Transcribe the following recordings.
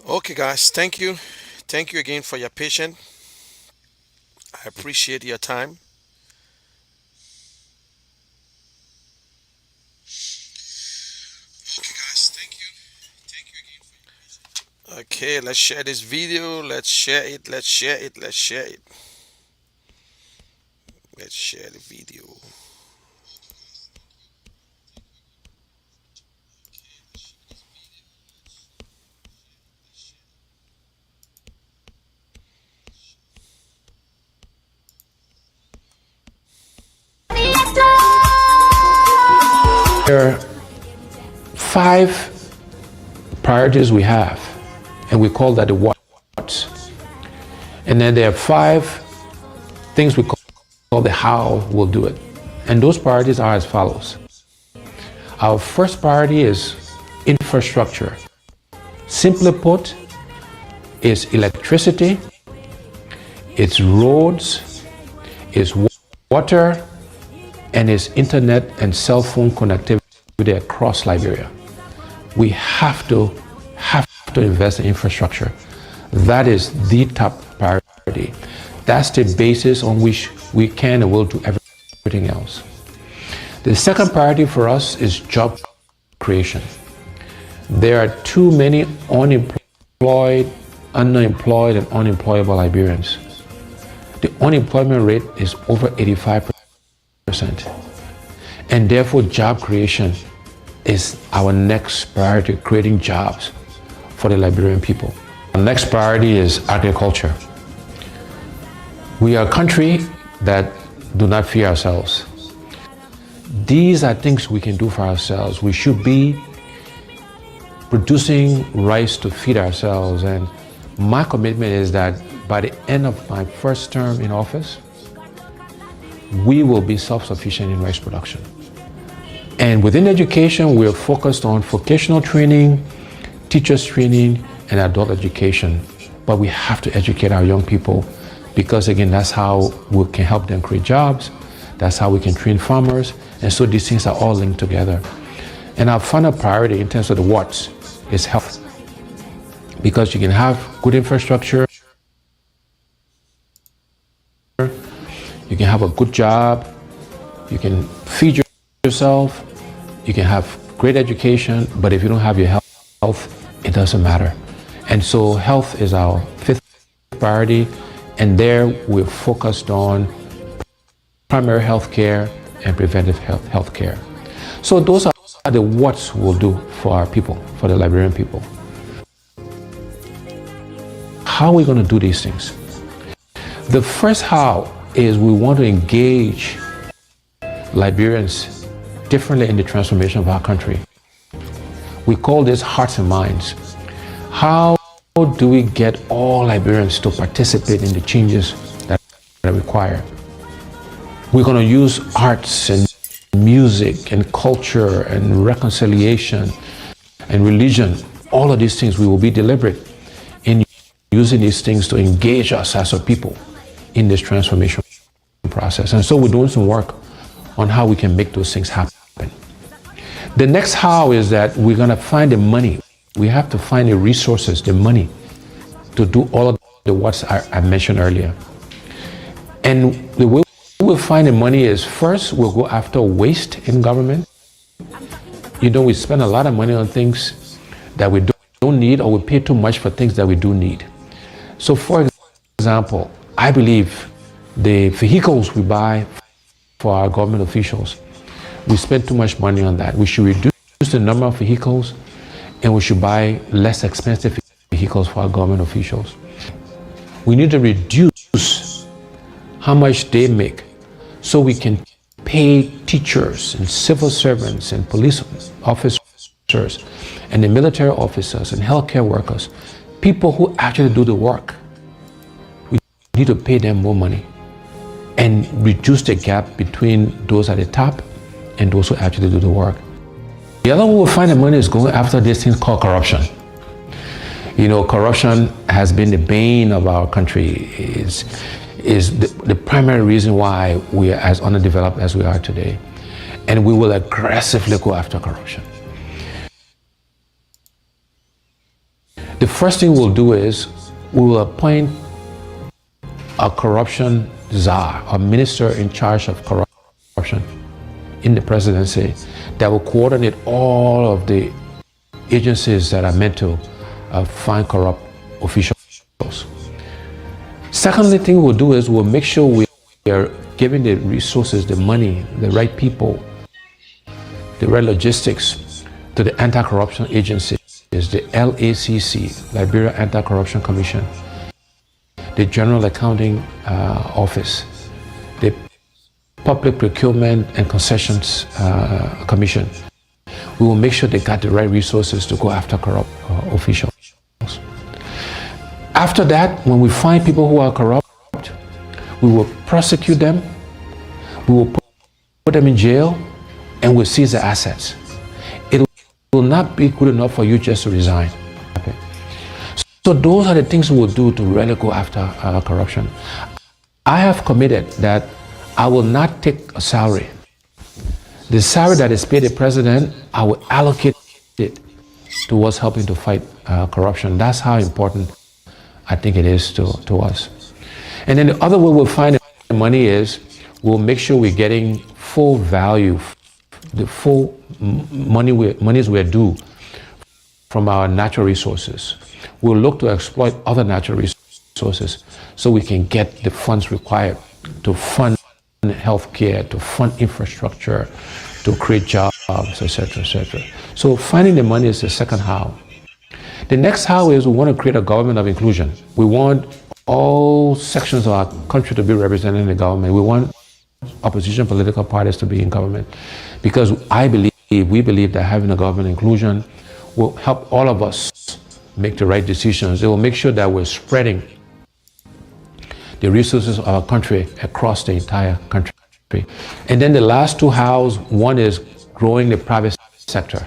Okay, guys, thank you. Thank you again for your patience. I appreciate your time. Okay, let's share this video. Let's share it. Let's share it. Let's share it. Let's share the video. There are five priorities we have, and we call that the what's. And then there are five things we call the how we'll do it. And those priorities are as follows. Our first priority is infrastructure. Simply put, it's electricity, it's roads, it's water, and it's internet and cell phone connectivity across Liberia. We have to invest in infrastructure. That is the top priority. That's the basis on which we can and will do everything else. The second priority for us is job creation. There are too many unemployed, underemployed, and unemployable Liberians. The unemployment rate is over 85%. And therefore, job creation is our next priority, creating jobs for the Liberian people. Our next priority is agriculture. We are a country that do not fear ourselves. These are things we can do for ourselves. We should be producing rice to feed ourselves. And my commitment is that by the end of my first term in office, we will be self-sufficient in rice production. And within education, we're focused on vocational training, teachers training, and adult education. But we have to educate our young people because, again, that's how we can help them create jobs. That's how we can train farmers. And so these things are all linked together. And our final priority in terms of the what's is health. Because you can have good infrastructure, you can have a good job, you can feed yourself, you can have great education, but if you don't have your health, it doesn't matter. And so health is our fifth priority, and there we're focused on primary health care and preventive health care. So those are the what's we'll do for our people, for the Liberian people. How are we going to do these things? The first how is we want to engage Liberians differently in the transformation of our country. We call this hearts and minds. How do we get all Liberians to participate in the changes that are required? We're going to use arts and music and culture and reconciliation and religion. All of these things, we will be deliberate in using these things to engage us as a people in this transformation process. And so we're doing some work on how we can make those things happen. The next how is that we're going to find the money. We have to find the resources, the money, to do all of the what's I mentioned earlier. And the way we'll find the money is first, we'll go after waste in government. You know, we spend a lot of money on things that we don't need, or we pay too much for things that we do need. So for example, I believe the vehicles we buy for our government officials, we spend too much money on that. We should reduce the number of vehicles, and we should buy less expensive vehicles for our government officials. We need to reduce how much they make so we can pay teachers and civil servants and police officers and the military officers and healthcare workers, people who actually do the work. We need to pay them more money and reduce the gap between those at the top and those who actually do the work. The other way we'll find the money is going after this thing called corruption. You know, corruption has been the bane of our country, is the primary reason why we are as underdeveloped as we are today. And we will aggressively go after corruption. The first thing we'll do is we will appoint a corruption czar, a minister in charge of corruption in the presidency that will coordinate all of the agencies that are meant to find corrupt officials. Secondly, thing we'll do is we'll make sure we are giving the resources, the money, the right people, the right logistics to the anti-corruption agencies, the LACC, Liberia Anti-Corruption Commission, the General Accounting Office, the Public Procurement and Concessions Commission. We will make sure they got the right resources to go after corrupt officials. After that, when we find people who are corrupt, we will prosecute them, we will put them in jail, and we'll seize their assets. It will not be good enough for you just to resign. Okay? So those are the things we'll do to really go after corruption. I have committed that I will not take a salary. The salary that is paid the president, I will allocate it towards helping to fight corruption. That's how important I think it is to us. And then the other way we'll find the money is we'll make sure we're getting full value, the full monies we're due from our natural resources. We'll look to exploit other natural resources so we can get the funds required to fund healthcare, to fund infrastructure, to create jobs, etc., etc. So finding the money is the second how. The next how is we want to create a government of inclusion. We want all sections of our country to be represented in the government. We want opposition political parties to be in government because we believe that having a government inclusion will help all of us make the right decisions. It will make sure that we're spreading the resources of our country across the entire country. And then the last two hows, one is growing the private sector.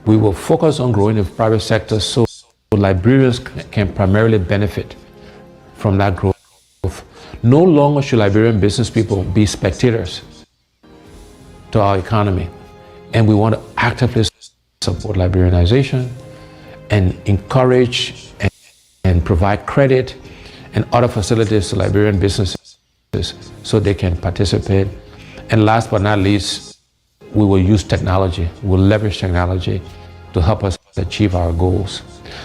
We will focus on growing the private sector so Liberians can primarily benefit from that growth. No longer should Liberian business people be spectators to our economy. And we want to actively support Liberianization and encourage and provide credit and other facilities to Liberian businesses so they can participate. And last but not least, we will use technology. We'll leverage technology to help us achieve our goals.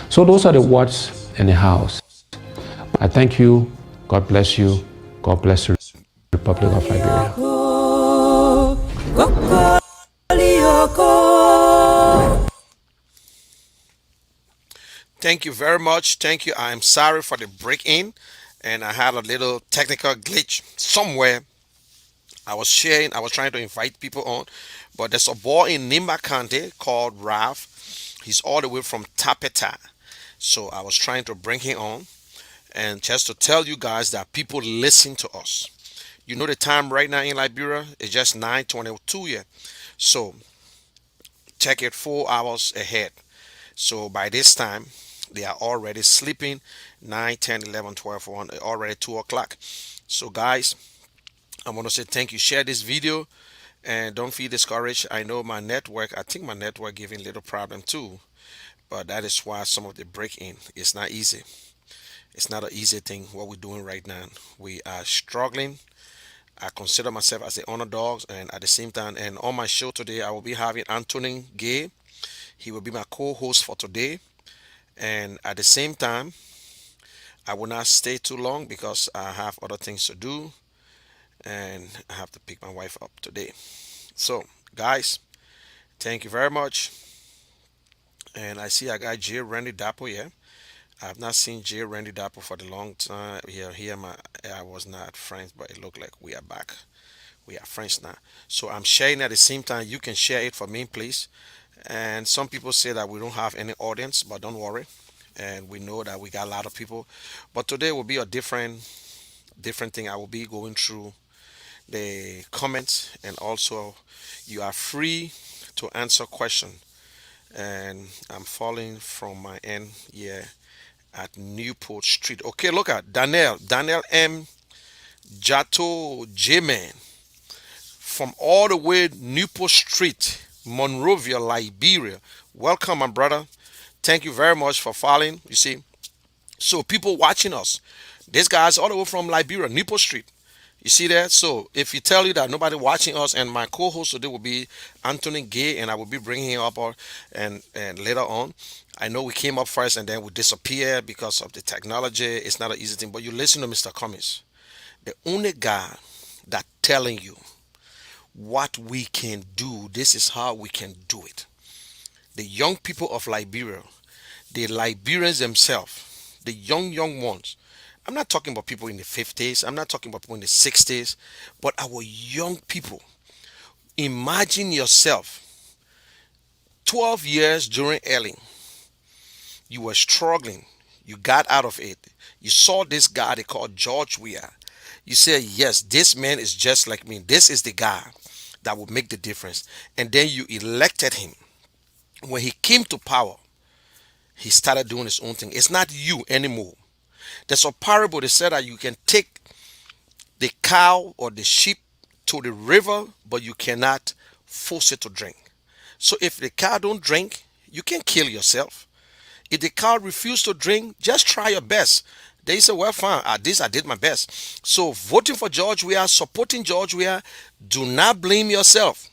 So those are the what's and the hows. I thank you. God bless you. God bless the Republic of Liberia. Thank you very much. Thank you. I'm sorry for the break-in, and I had a little technical glitch somewhere. I was trying to invite people on, but there's a boy in Nimba County called Ralph. He's all the way from Tapeta. So I was trying to bring him on, and just to tell you guys that people listen to us. You know the time right now in Liberia is just 9:22 here. So check it 4 hours ahead. So by this time, they are already sleeping 9, 10, 11, 12, 1, already 2 o'clock. So guys, I want to say thank you. Share this video and don't feel discouraged. I know I think my network giving little problem too, but that is why some of the break-in is not easy. It's not an easy thing what we're doing right now. We are struggling. I consider myself as the underdogs, and at the same time, and on my show today, I will be having Anthony Gay. He will be my co-host for today. And at the same time, I will not stay too long because I have other things to do, and I have to pick my wife up today. So, guys, thank you very much. And I see I got J. Randy Dapo here. I have not seen J. Randy Dapo for the long time. I was not friends, but it looked like we are back. We are friends now. So I'm sharing at the same time. You can share it for me, please. And some people say that we don't have any audience, but don't worry. And we know that we got a lot of people. But today will be a different thing. I will be going through the comments, and also you are free to answer question. And I'm falling from my end here at Newport Street. Okay, look at Daniel M. Jato J-Man from all the way Newport Street, Monrovia, Liberia. Welcome, my brother. Thank you very much for following. You see, so people watching us, this guy's all the way from Liberia, Nipo Street. You see that? So if you tell you that nobody watching us, and my co-host today will be Anthony Gay, and I will be bringing him up, and later on, I know we came up first and then we disappeared because of the technology. It's not an easy thing, but you listen to Mr. Cummings, the only guy that telling you what we can do. This is how we can do it. The young people of Liberia, the Liberians themselves, the young ones. I'm not talking about people in the 50s. I'm not talking about people in the 60s, but our young people. Imagine yourself 12 years during Elling. You were struggling. You got out of it. You saw this guy they called George Weah. You said, yes, this man is just like me. This is the guy that will make the difference. And then you elected him. When he came to power, he started doing his own thing. It's not you anymore. There's a parable that said that you can take the cow or the sheep to the river, but you cannot force it to drink. So if the cow don't drink, you can kill yourself. If the cow refuse to drink, just try your best. They say, well, fine, at this I did my best. So voting for George Weah, supporting George Weah, do not blame yourself.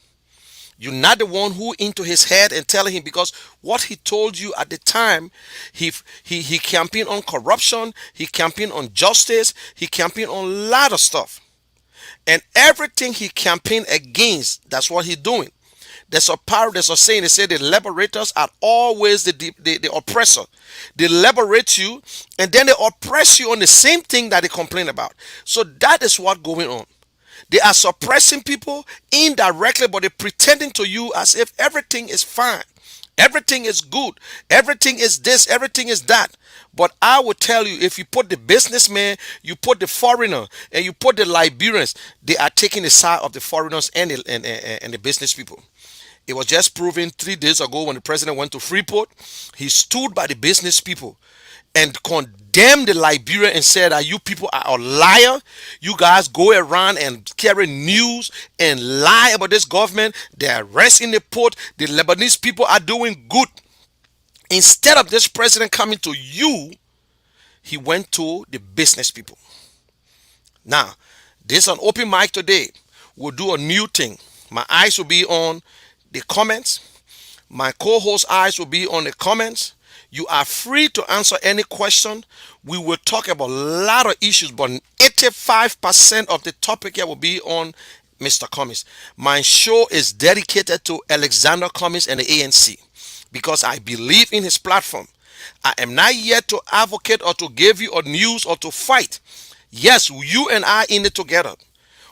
You're not the one who into his head and telling him, because what he told you at the time, he campaigned on corruption, he campaigned on justice, he campaigned on a lot of stuff. And everything he campaigned against, that's what he's doing. There's a power, there's a saying, they say the liberators are always the oppressor. They liberate you and then they oppress you on the same thing that they complain about. So that is what going on. They are suppressing people indirectly, but they're pretending to you as if everything is fine. Everything is good. Everything is this. Everything is that. But I will tell you, if you put the businessman, you put the foreigner, and you put the Liberians, they are taking the side of the foreigners and the business people. It was just proven 3 days ago when the president went to Freeport. He stood by the business people and condemned the Liberia and said that you people are a liar. You guys go around and carry news and lie about this government. They are resting the port. The Lebanese people are doing good. Instead of this president coming to you, he went to the business people. Now, this is an open mic today. We'll do a new thing. My eyes will be on the comments. My co-host eyes will be on the comments. You are free to answer any question. We will talk about a lot of issues, but 85% of the topic here will be on Mr. Cummings. My show is dedicated to Alexander Cummings and the ANC because I believe in his platform. I am not yet to advocate or to give you a news or to fight. Yes, you and I in it together.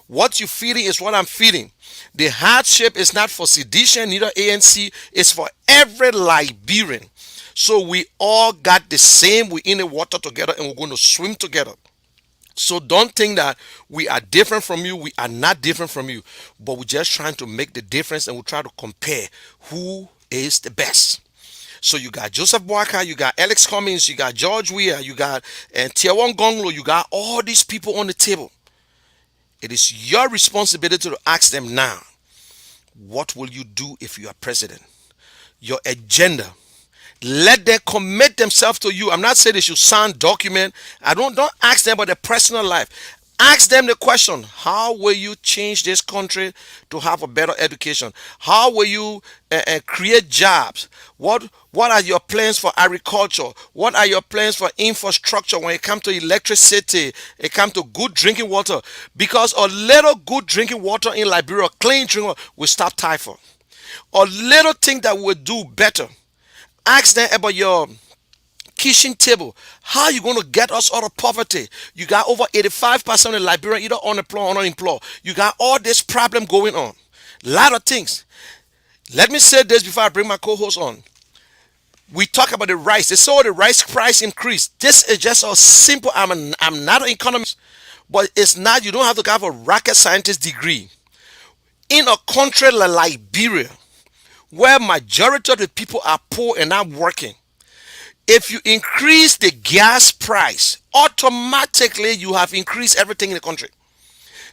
What you're feeling is what I'm feeling. The hardship is not for sedition, neither ANC. It's for every Liberian. So we all got the same. We're in the water together and we're going to swim together. So don't think that we are different from you. We are not different from you. But we're just trying to make the difference and we'll try to compare who is the best. So you got Joseph Boakai, you got Alex Cummings, you got George Weah, you got Tiawon Gonglo, you got all these people on the table. It is your responsibility to ask them now, what will you do if you are president? Your agenda. Let them commit themselves to you. I'm not saying they should sign document. Don't ask them about their personal life. Ask them the question, how will you change this country to have a better education? How will you create jobs? What are your plans for agriculture? What are your plans for infrastructure when it comes to electricity? It comes to good drinking water. Because a little good drinking water in Liberia, clean drinking water, will stop typhoid. A little thing that will do better. Ask them about your kitchen table. How are you going to get us out of poverty? You got over 85% of Liberia either unemployed or unemployed. You got all this problem going on. A lot of things. Let me say this before I bring my co-host on. We talk about the rice. They saw the rice price increase. This is just a simple. I'm not an economist, but it's not. You don't have to have a rocket scientist degree. In a country like Liberia, where majority of the people are poor and not working, if you increase the gas price, automatically you have increased everything in the country.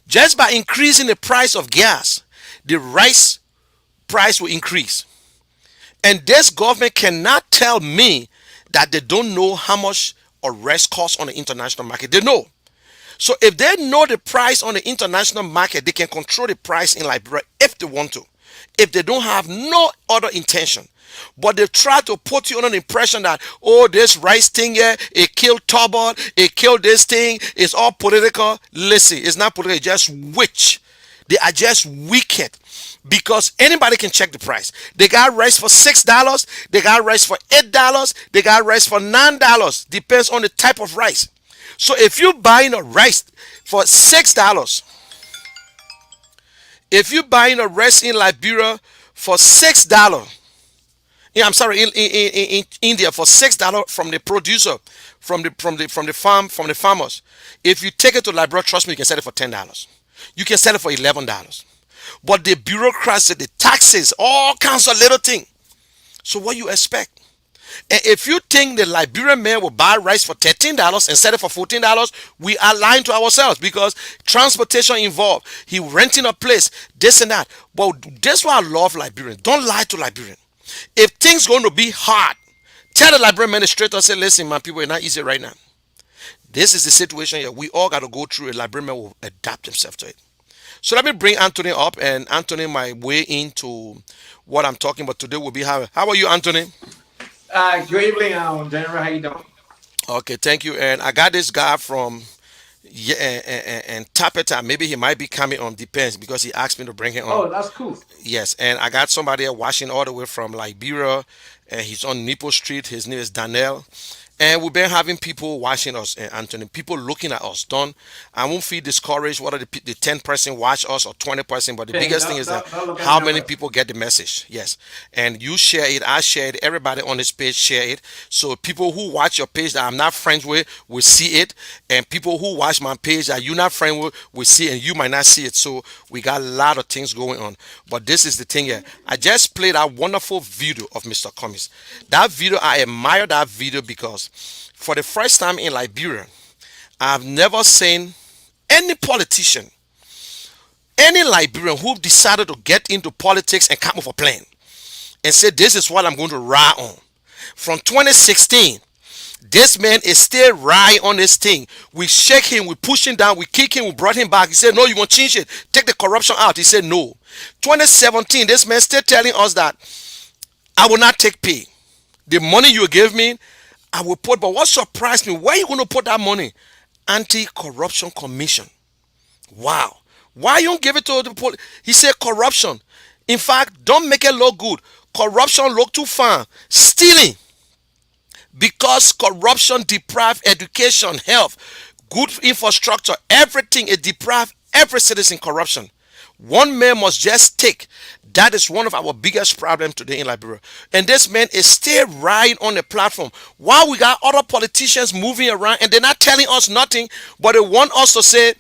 Just by increasing the price of gas, the rice price will increase. And this government cannot tell me that they don't know how much a rice costs on the international market. They know. So if they know the price on the international market, they can control the price in Liberia if they want to. If they don't have no other intention. But they try to put you on an impression that, oh, this rice thing here, it killed Tobot, it killed this thing, it's all political. Listen, it's not political, it's just witch. They are just wicked because anybody can check the price. They got rice for $6, they got rice for $8, they got rice for $9. Depends on the type of rice. So if you buying a rice for $6, if you buying a rice in Liberia for $6, yeah, I'm sorry, in India for $6 from the producer, from the farm, from the farmers. If you take it to Liberia, trust me, you can sell it for $10. You can sell it for $11. But the bureaucracy, the taxes, all kinds of little things. So what you expect? And if you think the Liberian man will buy rice for $13 and sell it for $14, we are lying to ourselves because transportation involved. He renting a place, this and that. But that's why I love Liberians. Don't lie to Liberians. If things going to be hard, tell the Liberian man straight up, say, listen, man, people, it's not easy right now. This is the situation here. We all got to go through it. Liberian man will adapt himself to it. So let me bring Anthony up, and Anthony might weigh into what I'm talking about today. Will be how are you, Anthony? Good evening, General. How you doing? Okay, thank you. And I got this guy from, yeah, and Tapeta. Maybe he might be coming on. Depends because he asked me to bring him on. Oh, that's cool. Yes, and I got somebody watching all the way from Liberia, and he's on Nipo Street. His name is Daniel. And we've been having people watching us, Anthony, people looking at us. Don't, I won't feel discouraged whether the 10 person watch us or 20 person. But the Hey, biggest thing is that don't look at how the many numbers. people get the message. Yes, and you share it, I share it, everybody on this page share it. So people who watch your page that I'm not friends with will see it, and people who watch my page that you're not friends with will see it, and you might not see it. So we got a lot of things going on. But this is the thing here. I just played that wonderful video of Mr. Cummings. That video, I admire that video because for the first time in Liberia, I've never seen any politician, any Liberian who decided to get into politics and come with a plan and say, this is what I'm going to ride on. From 2016, this man is still right on this thing. We shake him, we push him down, we kick him, we brought him back. He said, no, you're going to change it. Take the corruption out. He said, no. 2017, this man still telling us that I will not take pay. The money you give me, I will put. But what surprised me, where are you going to put that money? Anti-Corruption Commission. Wow. Why you don't give it to the police? He said corruption. In fact, don't make it look good. Corruption look too far. Stealing. Because corruption deprive education, health, good infrastructure, everything. It deprive every citizen corruption. One man must just take. That is one of our biggest problems today in Liberia. And this man is still right on the platform. While we got other politicians moving around and they're not telling us nothing, but they want us to say,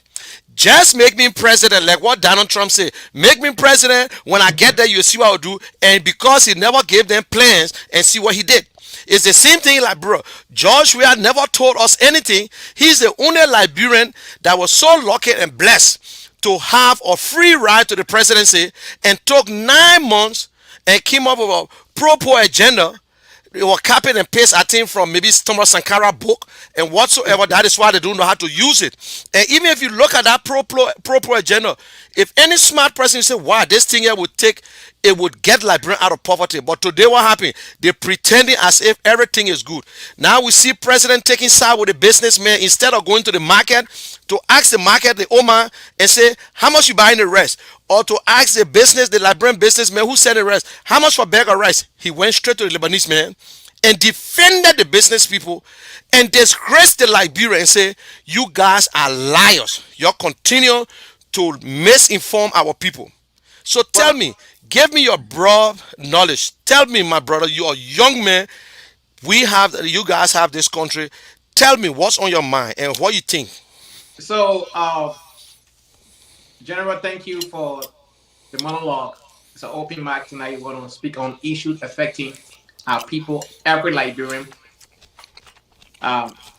just make me president, like what Donald Trump said. Make me president. When I get there, you see what I'll do. And because he never gave them plans and see what he did. It's the same thing like, bro, George Weah never told us anything. He's the only Liberian that was so lucky and blessed to have a free ride to the presidency and took 9 months and came up with a pro-poor agenda. They were copying and paste, I think, from maybe Thomas Sankara book and whatsoever. That is why they don't know how to use it. And even if you look at that pro agenda, if any smart person say, wow, this thing here would take, it would get Liberian out of poverty. But today what happened? They're pretending as if everything is good. Now we see president taking side with the businessman instead of going to the market to ask the market, the Oman, and say, how much you buying the rest? Or to ask the business, the Liberian businessman who said the rest, how much for bag of rice? He went straight to the Lebanese man and defended the business people and disgraced the Liberian and say, you guys are liars. You continue to misinform our people. So tell Well, me, give me your broad knowledge. Tell me, my brother, you're a young man. You guys have this country. Tell me what's on your mind and what you think. so, General, thank you for the monologue. It's an open mic tonight. We're going to speak on issues affecting our people, every Liberian.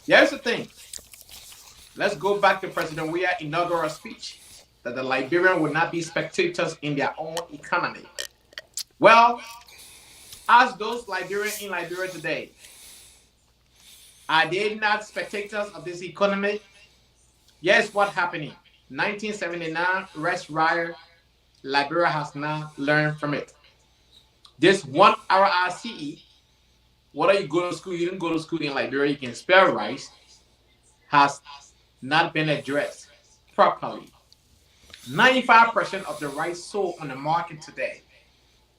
Here's the thing. Let's go back to President Weah's inaugural speech that the Liberian will not be spectators in their own economy. Well, Ask those Liberians in Liberia today, are they not spectators of this economy? Yes, what happening? 1979 Rest Riot, Liberia has now learned from it. This 1 hour RCE, whether you go to school, you didn't go to school in Liberia, you can spell rice, has not been addressed properly. 95% of the rice sold on the market today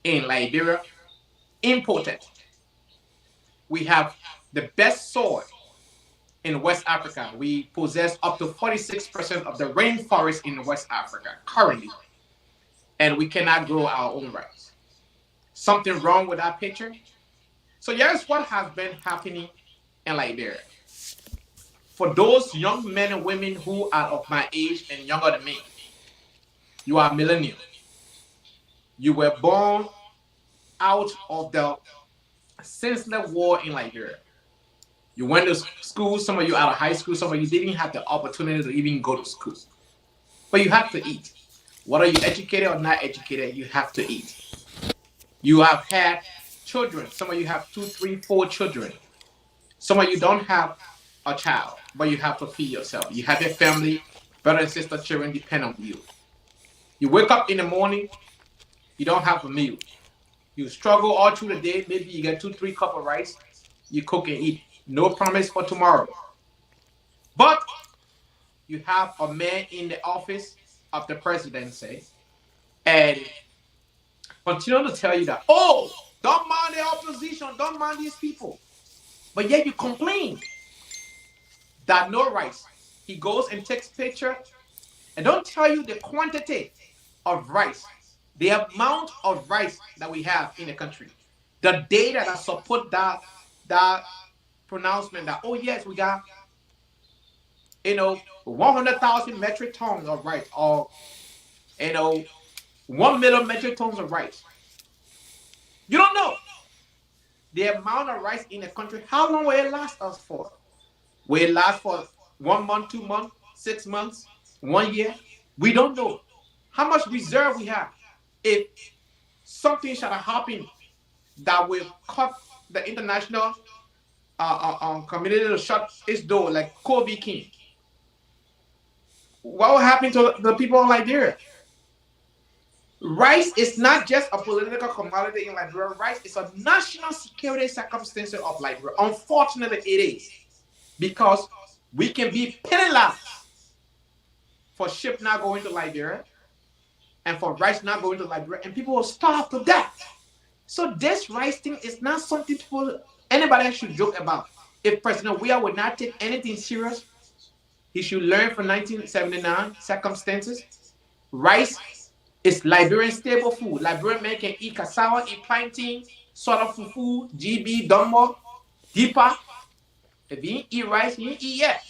in Liberia imported. We have the best soil in West Africa. We possess up to 46% of the rainforest in West Africa currently, and we cannot grow our own rice. Something wrong with that picture? So here's what has been happening in Liberia. For those young men and women who are of my age and younger than me, you are millennial. You were born out of the senseless war in Liberia. You went to school, some of you out of high school, some of you didn't have the opportunity to even go to school. But you have to eat. Whether you're educated or not educated, you have to eat. You have had children. Some of you have two, three, four children. Some of you don't have a child, but you have to feed yourself. You have your family, brother and sister, children depend on you. You wake up in the morning, you don't have a meal. You struggle all through the day. Maybe you get two, three cups of rice. You cook and eat. No promise for tomorrow. But you have a man in the office of the presidency and continue to tell you that, oh, don't mind the opposition, don't mind these people. But yet you complain that no rice. He goes and takes picture and don't tell you the quantity of rice, the amount of rice that we have in the country, the data that support that pronouncement that, oh yes, we got 100,000 metric tons of rice, or 1 million metric tons of rice. You don't know the amount of rice in the country. How long will it last us for? Will it last for 1 month, 2 months, 6 months, 1 year? We don't know how much reserve we have. If something should have happened that will cut the international community to shut its door, like COVID came, what will happen to the people of Liberia? Rice is not just a political commodity in Liberia. Rice is a national security circumstance of Liberia. Unfortunately, it is, because we can be penalized for ship not going to Liberia and for rice not going to Liberia, and people will starve to death. So this rice thing is not something anybody should joke about. If President Weah would not take anything serious, he should learn from 1979 circumstances. Rice is Liberian staple food. Liberian men can eat cassava, eat plantain, sort of fufu, GB, dumbo, dipa. If you eat rice, you eat yet.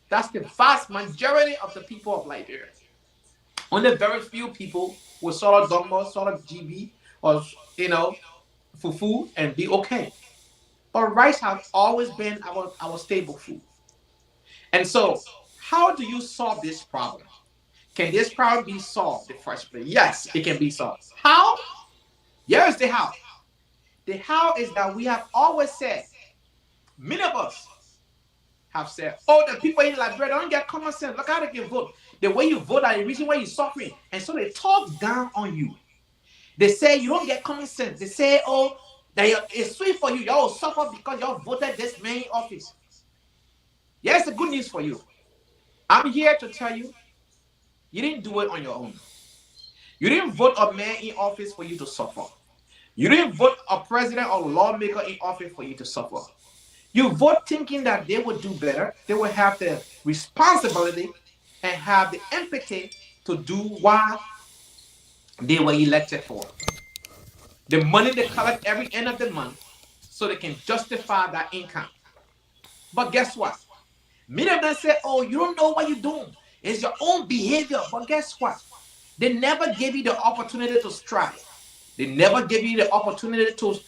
That's the vast majority of the people of Liberia. Only very few people will sort of dumbo, sort of GB, or fufu and be okay. But rice has always been our staple food. And so, how do you solve this problem? Can this problem be solved in the first place? Yes, it can be solved. How? Here's the how. The how is that we have always said, many of us have said, oh, the people in Liberia don't get common sense. Look how they can vote. The way you vote are the reason why you're suffering. And so they talk down on you. They say you don't get common sense. They say, oh, that it's sweet for you. Y'all suffer because y'all voted this man in office. Here's the good news for you. I'm here to tell you, you didn't do it on your own. You didn't vote a man in office for you to suffer. You didn't vote a president or lawmaker in office for you to suffer. You vote thinking that they would do better. They will have the responsibility and have the empathy to do what they were elected for. The money they collect every end of the month so they can justify that income. But guess what? Many of them say, oh, you don't know what you're doing. It's your own behavior. But guess what? They never gave you the opportunity to strive. They never gave you the opportunity to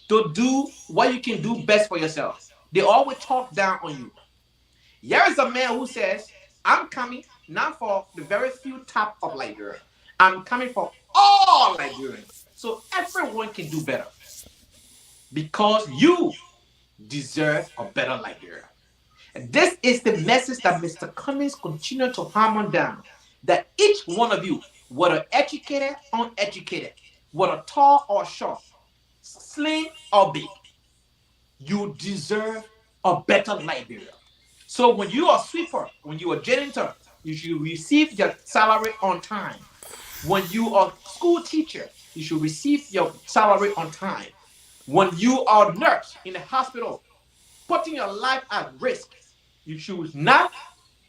do what you can do best for yourself. They always talk down on you. Here is a man who says, I'm coming not for the very few top of Liberia. I'm coming for all Liberians. So everyone can do better because you deserve a better Liberia. And this is the message that Mr. Cummings continued to hammer down, that each one of you, whether educated, uneducated, whether tall or short, slim or big, you deserve a better Liberia. So when you are a sweeper, when you are a janitor, you should receive your salary on time. When you are a school teacher, you should receive your salary on time. When you are a nurse in a hospital, putting your life at risk, you should not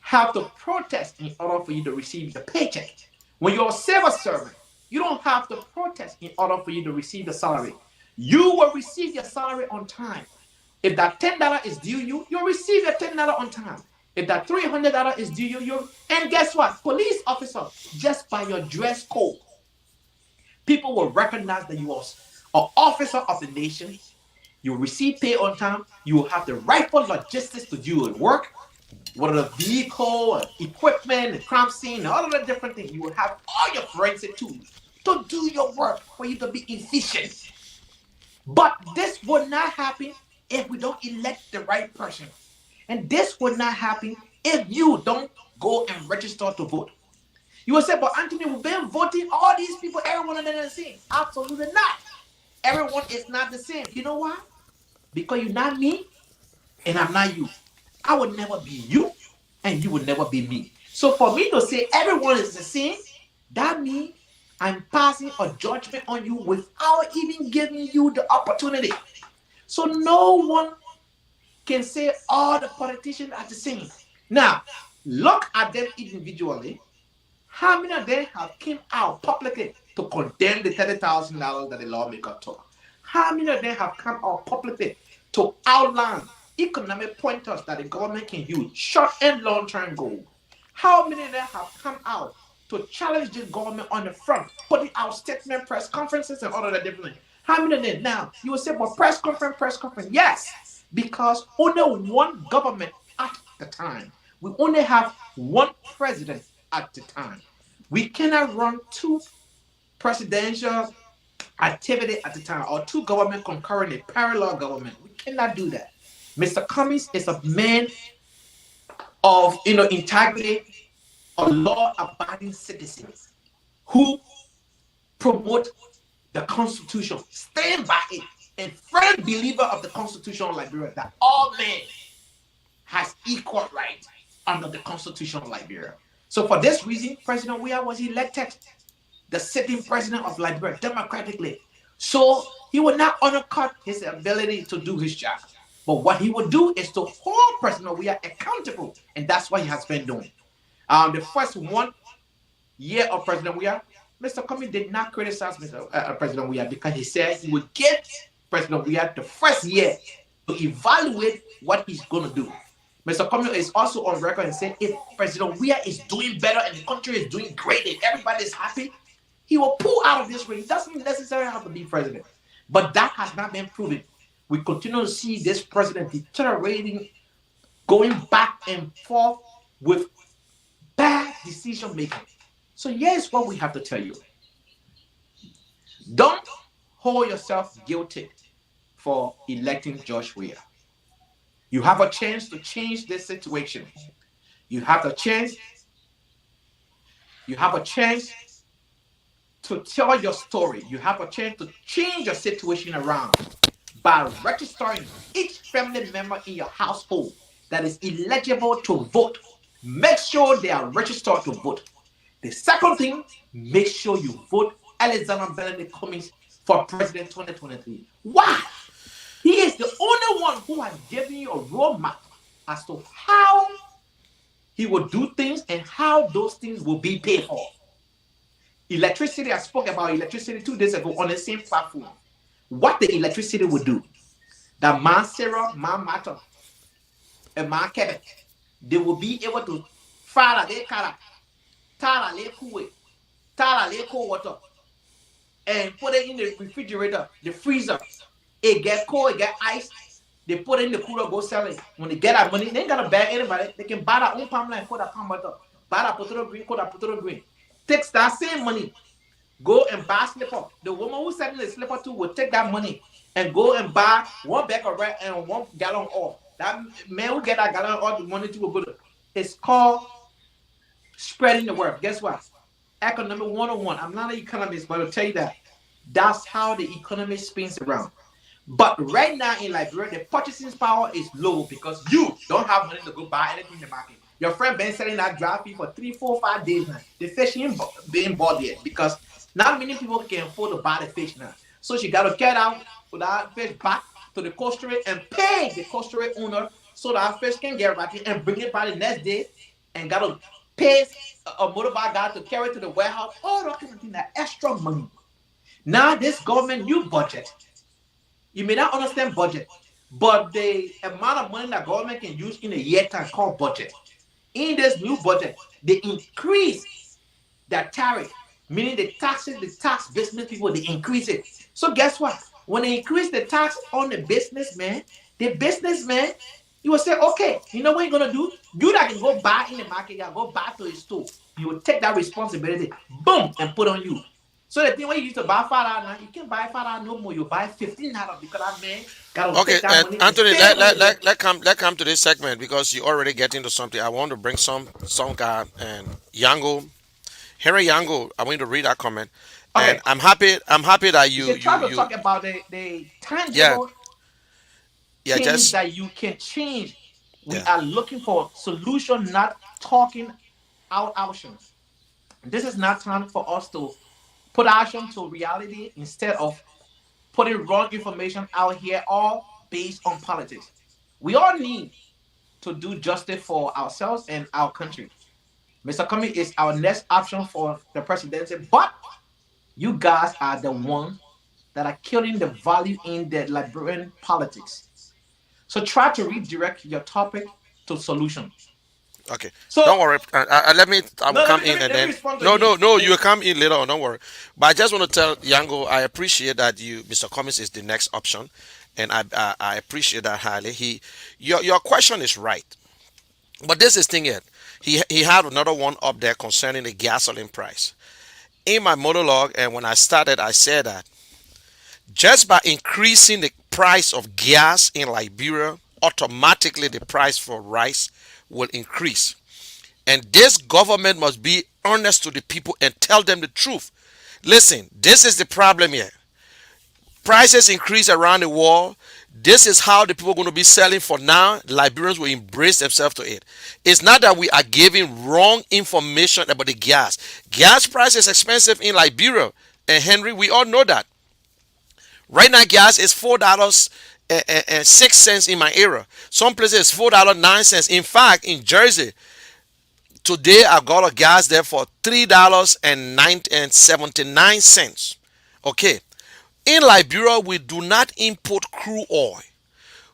have to protest in order for you to receive the paycheck. When you're a civil servant, you don't have to protest in order for you to receive the salary. You will receive your salary on time. If that $10 is due you, you'll receive your $10 on time. If that $300 is due you, and guess what? Police officer, just by your dress code, people will recognize that you are an officer of the nation. You will receive pay on time. You will have the rightful logistics to do your work. What are the vehicle, equipment, the crime scene, all of the different things. You will have all your forensic tools to do your work for you to be efficient. But this would not happen if we don't elect the right person. And this would not happen if you don't go and register to vote. You will say, but Anthony, we've been voting all these people, everyone of them is the same. Absolutely not. Everyone is not the same. You know why? Because you're not me and I'm not you. I would never be you and you would never be me. So for me to say everyone is the same, that means I'm passing a judgment on you without even giving you the opportunity. So no one can say all the politicians are the same. Now, look at them individually. How many of them have come out publicly to condemn the $30,000 that the lawmaker took? How many of them have come out publicly to outline economic pointers that the government can use, short and long-term goals? How many of them have come out to challenge the government on the front, putting out statement, press conferences, and all of that different things? How many of them? Now, you will say, well, press conference, press conference. Yes, because only one government at the time. We only have one president at the time. We cannot run two presidential activity at the time or two government concurrently, parallel government. We cannot do that. Mr. Cummings is a man of integrity, a law-abiding citizen who promote the Constitution, stand by it, and firm believer of the Constitution of Liberia that all men has equal right under the Constitution of Liberia. So for this reason, President Weah was elected the sitting president of Liberia democratically. So he would not undercut his ability to do his job. But what he would do is to hold President Weah accountable. And that's what he has been doing. The first 1 year of President Weah, Mr. Cummings did not criticize President Weah because he said he would give President Weah the first year to evaluate what he's going to do. Mr. Cummings is also on record and said if President Weah is doing better and the country is doing great and everybody is happy, he will pull out of this race. He doesn't necessarily have to be president. But that has not been proven. We continue to see this president deteriorating, going back and forth with bad decision making. So here's what we have to tell you. Don't hold yourself guilty for electing George Weah. You have a chance to change this situation. You have a chance to tell your story. You have a chance to change your situation around by registering each family member in your household that is eligible to vote. Make sure they are registered to vote. The second thing, make sure you vote Alexander Benedict Cummings for President 2023. Why? He is the only one who has given you a roadmap as to how he will do things and how those things will be paid for. Electricity, I spoke about electricity 2 days ago on the same platform. What the electricity will do, that Man Sarah, Man Matter, and Man Quebec, they will be able to fire their car, tara their cool, tara their cold water, and put it in the refrigerator, the freezer. It get cold, it get ice. They put it in the cooler, go sell it. When they get that money, they ain't got to beg anybody. They can buy their own palm line, put that palm butter, buy that potato green, put that potato green. Takes that same money Go and buy slipper. The woman who's selling the slipper to will take that money and go and buy one bag of rice and 1 gallon of oil. That man who get that gallon of oil, the money to will go to. It's called spreading the word. Guess what? Economic 101. I'm not an economist, but I'll tell you that. That's how the economy spins around. But right now in Liberia, the purchasing power is low because you don't have money to go buy anything in the market. Your friend been selling that dry fish for 3, 4, 5 days now. The fish ain't being bought yet because not many people can afford to buy the fish now. So she got to get out with that fish back to the coastery and pay the coastery owner so that fish can get ready and bring it by the next day and got to pay a motorbike guy to carry it to the warehouse. All that kind of thing, that extra money. Now this government new budget, you may not understand budget, but the amount of money that government can use in a year time called budget. In this new budget, they increase that tariff, meaning the taxes, the tax business people, they increase it. So guess what? When they increase the tax on the businessman, you will say, okay, you know what you're gonna do? You that can go buy in the market, you go buy to a store. You will take that responsibility, boom, and put on you. So the thing when you used to buy $5 now, you can't buy $5 no more. You buy $15 because that man gotta Okay, take that money and Anthony, spend it on the. let come to this segment because you already get into something. I want to bring some guy and Yango, Henry Yango. I want you to read that comment, and Okay, I'm happy that you should try to you talk about the yeah tangible yeah things just that you can change. We yeah. are looking for solution, not talking out options. This is not time for us to put action to reality instead of putting wrong information out here, all based on politics. We all need to do justice for ourselves and our country. Mr. Comey is our next option for the presidency, but you guys are the one that are killing the value in the Liberian politics. So try to redirect your topic to solution. Okay, So don't worry. I will no, come in and let me then respond to no him. you will come in later on. Don't worry. But I just want to tell Yango I appreciate that you Mr. Cummins is the next option, and I appreciate that highly. Your question is right, but this is thing here. He had another one up there concerning the gasoline price. In my monologue, and when I started, I said that just by increasing the price of gas in Liberia, automatically the price for rice will increase. And this government must be honest to the people and tell them the truth. Listen, this is the problem here. Prices increase around the world. This is how the people are going to be selling for now. Liberians will embrace themselves to it. It's not that we are giving wrong information about the gas. Gas price is expensive in Liberia. And Henry, we all know that. Right now, gas is $4.06 in my area. Some places it's $4.09. In fact, in Jersey, today I got a gas there for $3.79. Okay. In Liberia, we do not import crude oil.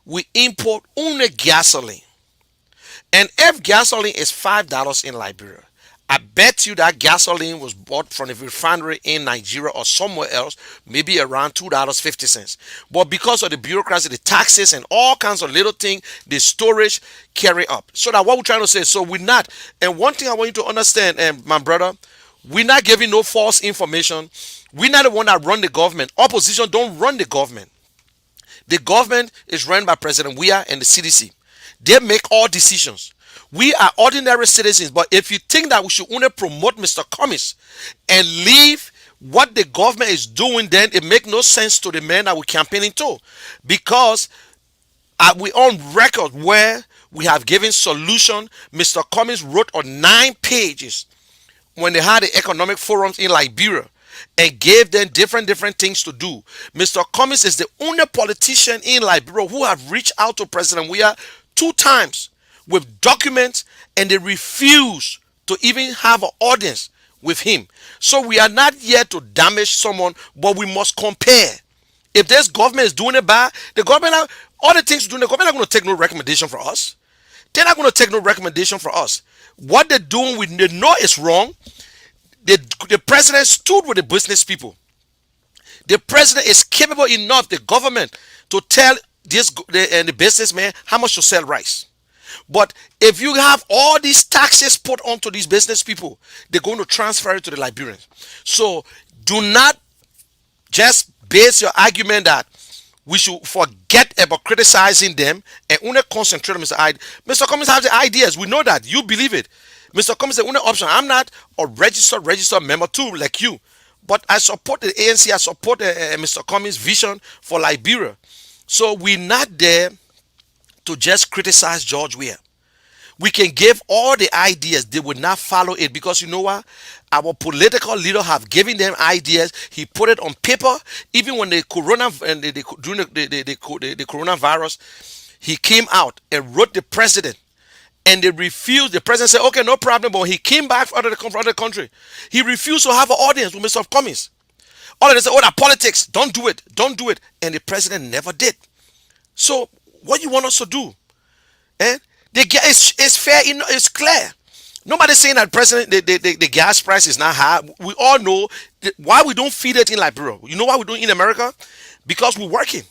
We import only gasoline. And if gasoline is $5 in Liberia, I bet you that gasoline was bought from a refinery in Nigeria or somewhere else, maybe around $2.50. But because of the bureaucracy, the taxes, and all kinds of little things, the storage carry up. So that what we're trying to say, so we're not. And one thing I want you to understand, and my brother, we're not giving no false information. We're not the one that run the government. Opposition don't run the government. The government is run by President Weah and the CDC. They make all decisions. We are ordinary citizens, but if you think that we should only promote Mr. Cummings and leave what the government is doing, then it makes no sense to the men that we're campaigning to. Because we on record where we have given solution. Mr. Cummings wrote on 9 pages when they had the economic forums in Liberia and gave them different things to do. Mr. Cummings is the only politician in Liberia who have reached out to President Weah 2 times with documents, and they refuse to even have an audience with him. So we are not here to damage someone, but we must compare. If this government is doing it bad, the government all the things doing, the government are not going to take no recommendation for us. They're not going to take no recommendation for us. What they're doing, they know it's wrong. The president stood with the business people. The president is capable enough, the government, to tell the businessman how much to sell rice. But if you have all these taxes put onto these business people, they're going to transfer it to the Liberians. So Do not just base your argument that we should forget about criticizing them and only concentrate on Mr. Cummings has the ideas. We know that. You believe it. Mr. Cummings is the only option. I'm not a registered member too, like you. But I support the ANC. I support Mr. Cummings' vision for Liberia. So we're not there to just criticize George Weah. We can give all the ideas, they would not follow it, because you know what? Our political leader have given them ideas. He put it on paper. Even when the during the coronavirus, he came out and wrote the president, and they refused. The president said, "Okay, no problem," but he came back out of the country. He refused to have an audience with Mr. Cummings. All of them said, "Oh, that politics. Don't do it. Don't do it." And the president never did. So, what you want us to do? Eh? It's fair, it's clear. Nobody's saying that president the gas price is not high. We all know why we don't feed it in Liberia. You know why we don't in America? Because we're working.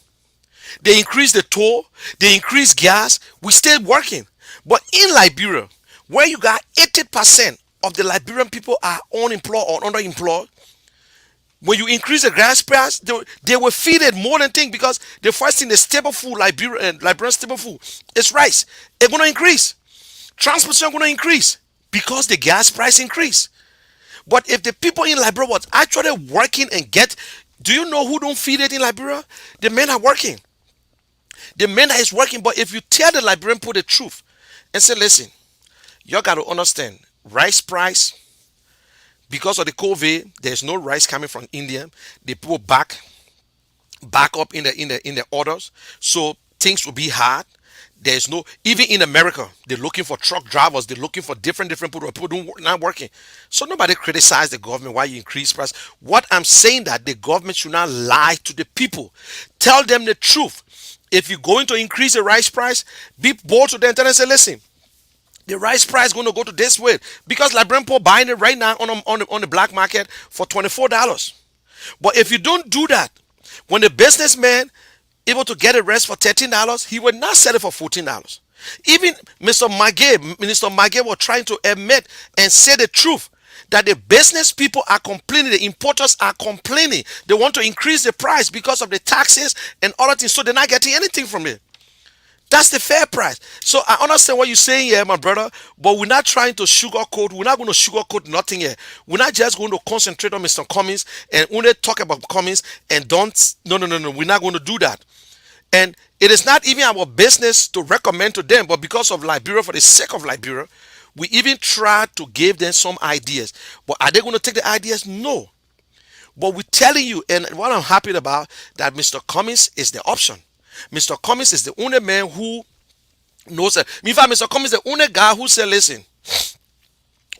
They increase the toll, they increase gas, we still working. But in Liberia, where you got 80% of the Liberian people are unemployed or underemployed, when you increase the gas price, they will feed it more than things, because the first thing, the staple food, Liberian staple food, is rice. It's going to increase. Transportation going to increase because the gas price increase. But if the people in Liberia was actually working and do you know who don't feed it in Liberia? The men are working. The men that is working. But if you tell the Liberian people the truth and say, listen, you got to understand, rice price, because of the COVID, there's no rice coming from India. The people back up in the orders, so things will be hard. There's no, even in America, they're looking for truck drivers. They're looking for different people not working. So nobody criticize the government why you increase price. What I'm saying, that the government should not lie to the people. Tell them the truth. If you're going to increase the rice price, be bold to them and tell them, say, listen, the rice price is going to go to this way, because Liberian people buying it right now on the black market for $24. But if you don't do that, when the businessman able to get a rice for $13, he would not sell it for $14. Even Minister Magay was trying to admit and say the truth, that the business people are complaining, the importers are complaining. They want to increase the price because of the taxes and other things, so they're not getting anything from it. That's the fair price. So I understand what you're saying here, my brother, but we're not trying to sugarcoat. We're not going to sugarcoat nothing here. We're not just going to concentrate on Mr. Cummings and only talk about Cummings and don't. No. We're not going to do that. And it is not even our business to recommend to them, but because of Liberia, for the sake of Liberia, we even try to give them some ideas. But are they going to take the ideas? No. But we're telling you, and what I'm happy about, that Mr. Cummings is the option. Mr. Cummings is the only man who knows that. In fact, Mr. Cummings is the only guy who said, listen,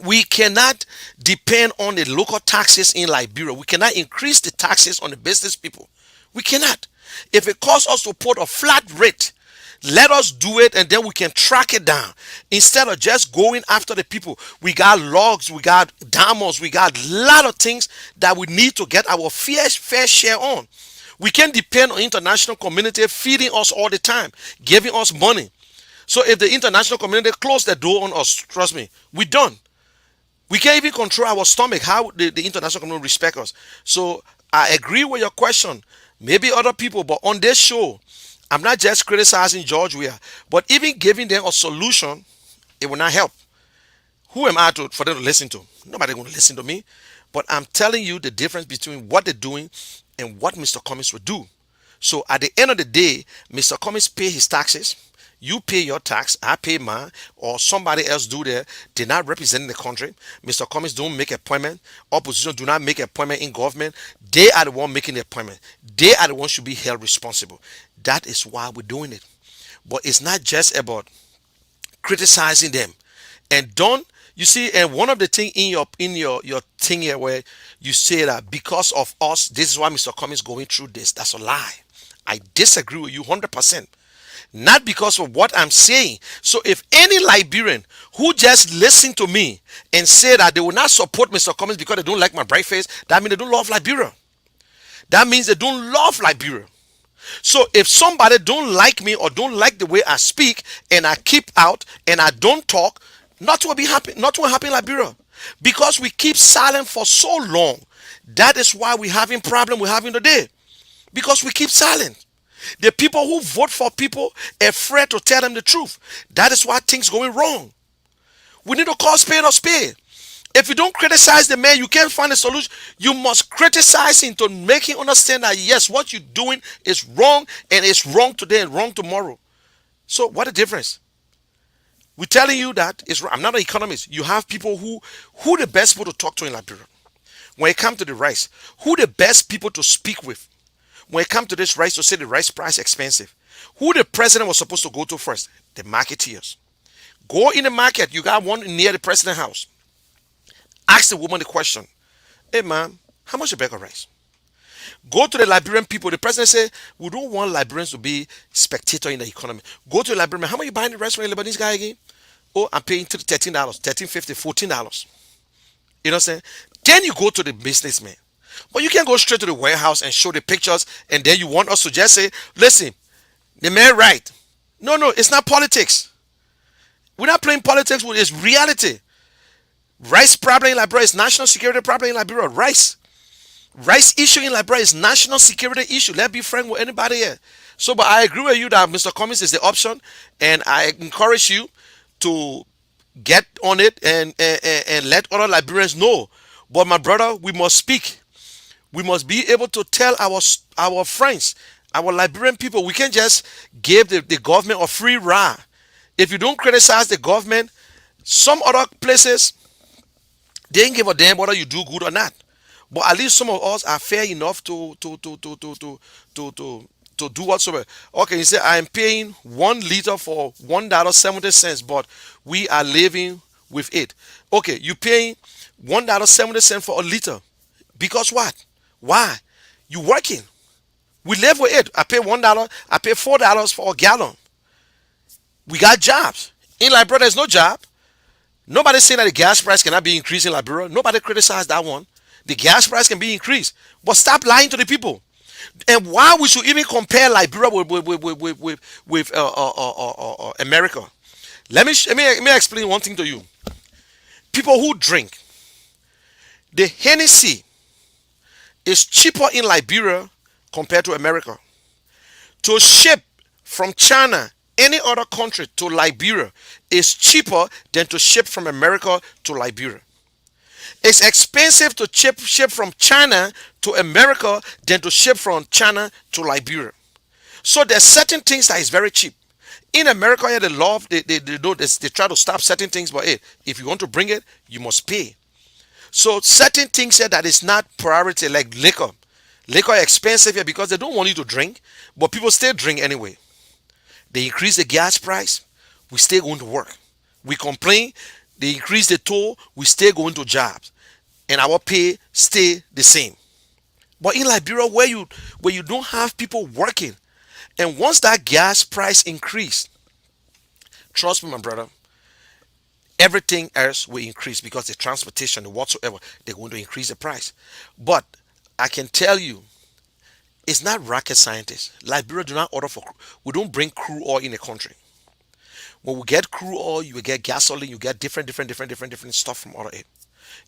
we cannot depend on the local taxes in Liberia. We cannot increase the taxes on the business people. We cannot. If it costs us to put a flat rate, let us do it, and then we can track it down. Instead of just going after the people, we got logs, we got diamonds, we got a lot of things that we need to get our fair share on. We can't depend on international community feeding us all the time, giving us money. So if the international community close the door on us, trust me, we're done. We can't even control our stomach. How the international community respect us? So I agree with your question. Maybe other people, but on this show, I'm not just criticizing George Weah, but even giving them a solution, it will not help. Who am I for them to listen to? Nobody going to listen to me. But I'm telling you the difference between what they're doing and what Mr. Cummings would do. So at the end of the day, Mr. Cummings pay his taxes. You pay your tax, I pay mine, or somebody else do there. They're not representing the country. Mr. Cummings don't make appointment. Opposition do not make appointment in government. They are the one making the appointment. They are the one should be held responsible. That is why we're doing it. But it's not just about criticizing them. And don't you see? And one of the things in your thing here where you say that because of us, this is why Mr. Cummings going through this. That's a lie. I disagree with you 100%. Not because of what I'm saying. So if any Liberian who just listen to me and say that they will not support Mr. Cummings because they don't like my bright face, that means they don't love Liberia. That means they don't love Liberia. So if somebody don't like me or don't like the way I speak and I keep out and I don't talk, not to be happy, not to happen in Liberia. Because we keep silent for so long. That is why we're having problem we're having today. Because we keep silent. The people who vote for people afraid to tell them the truth. That is why things going wrong. We need to call spade a spade. If you don't criticize the man, you can't find a solution. You must criticize him to make him understand that yes, what you're doing is wrong, and it's wrong today and wrong tomorrow. So what a difference. We're telling you that it's wrong. I'm not an economist. You have people who the best people to talk to in Liberia. When it comes to the rice, who the best people to speak with? When it comes to this rice, to say the rice price expensive, who the president was supposed to go to first? The marketeers. Go in the market. You got one near the president house. Ask the woman the question. Hey, ma'am, how much a bag of rice? Go to the Liberian people. The president say, we don't want Liberians to be spectator in the economy. Go to the Liberian. How much you buying the rice from the Lebanese guy again? Oh, I'm paying $13, $13.50, $14. You know what I'm saying? Then you go to the businessman. But you can't go straight to the warehouse and show the pictures, and then you want us to just say, listen, the man right. No, it's not politics. We're not playing politics with it's reality. Rice problem in Liberia is national security problem in Liberia. Rice issue in Liberia is national security issue. Let's be frank with anybody here. So, but I agree with you that Mr. Cummings is the option, and I encourage you to get on it and let other Liberians know. But my brother, we must speak. We must be able to tell our friends, our Liberian people. We can't just give the government a free ride. If you don't criticize the government, some other places they ain't give a damn whether you do good or not. But at least some of us are fair enough to do whatsoever. Okay, you say I am paying 1 liter for $1.70, but we are living with it. Okay, you paying $1.70 for a liter. Because what? Why? You working. We live with it. I pay $1, I pay $4 for a gallon. We got jobs. In Liberia, there's no job. Nobody saying that the gas price cannot be increased in Liberia. Nobody criticized that one. The gas price can be increased. But stop lying to the people. And why we should even compare Liberia with America. Let me explain one thing to you. People who drink, the Hennessy is cheaper in Liberia compared to America. To ship from China, any other country to Liberia is cheaper than to ship from America to Liberia. It's expensive to ship from China to America than to ship from China to Liberia. So there's certain things that is very cheap. In America, yeah, they try to stop certain things, but hey, if you want to bring it, you must pay. So certain things here that is not priority, like liquor. Liquor is expensive here because they don't want you to drink, but people still drink anyway. They increase the gas price, we still going to work. We complain, they increase the toll, we still going to jobs. And our pay stay the same. But in Liberia, where you don't have people working, and once that gas price increase, trust me, my brother, everything else will increase because the transportation, the whatsoever, they're going to increase the price. But I can tell you, it's not rocket scientists. Liberia do not order for. We don't bring crude oil in the country. When we get crude oil, you will get gasoline. You get different stuff from out of it.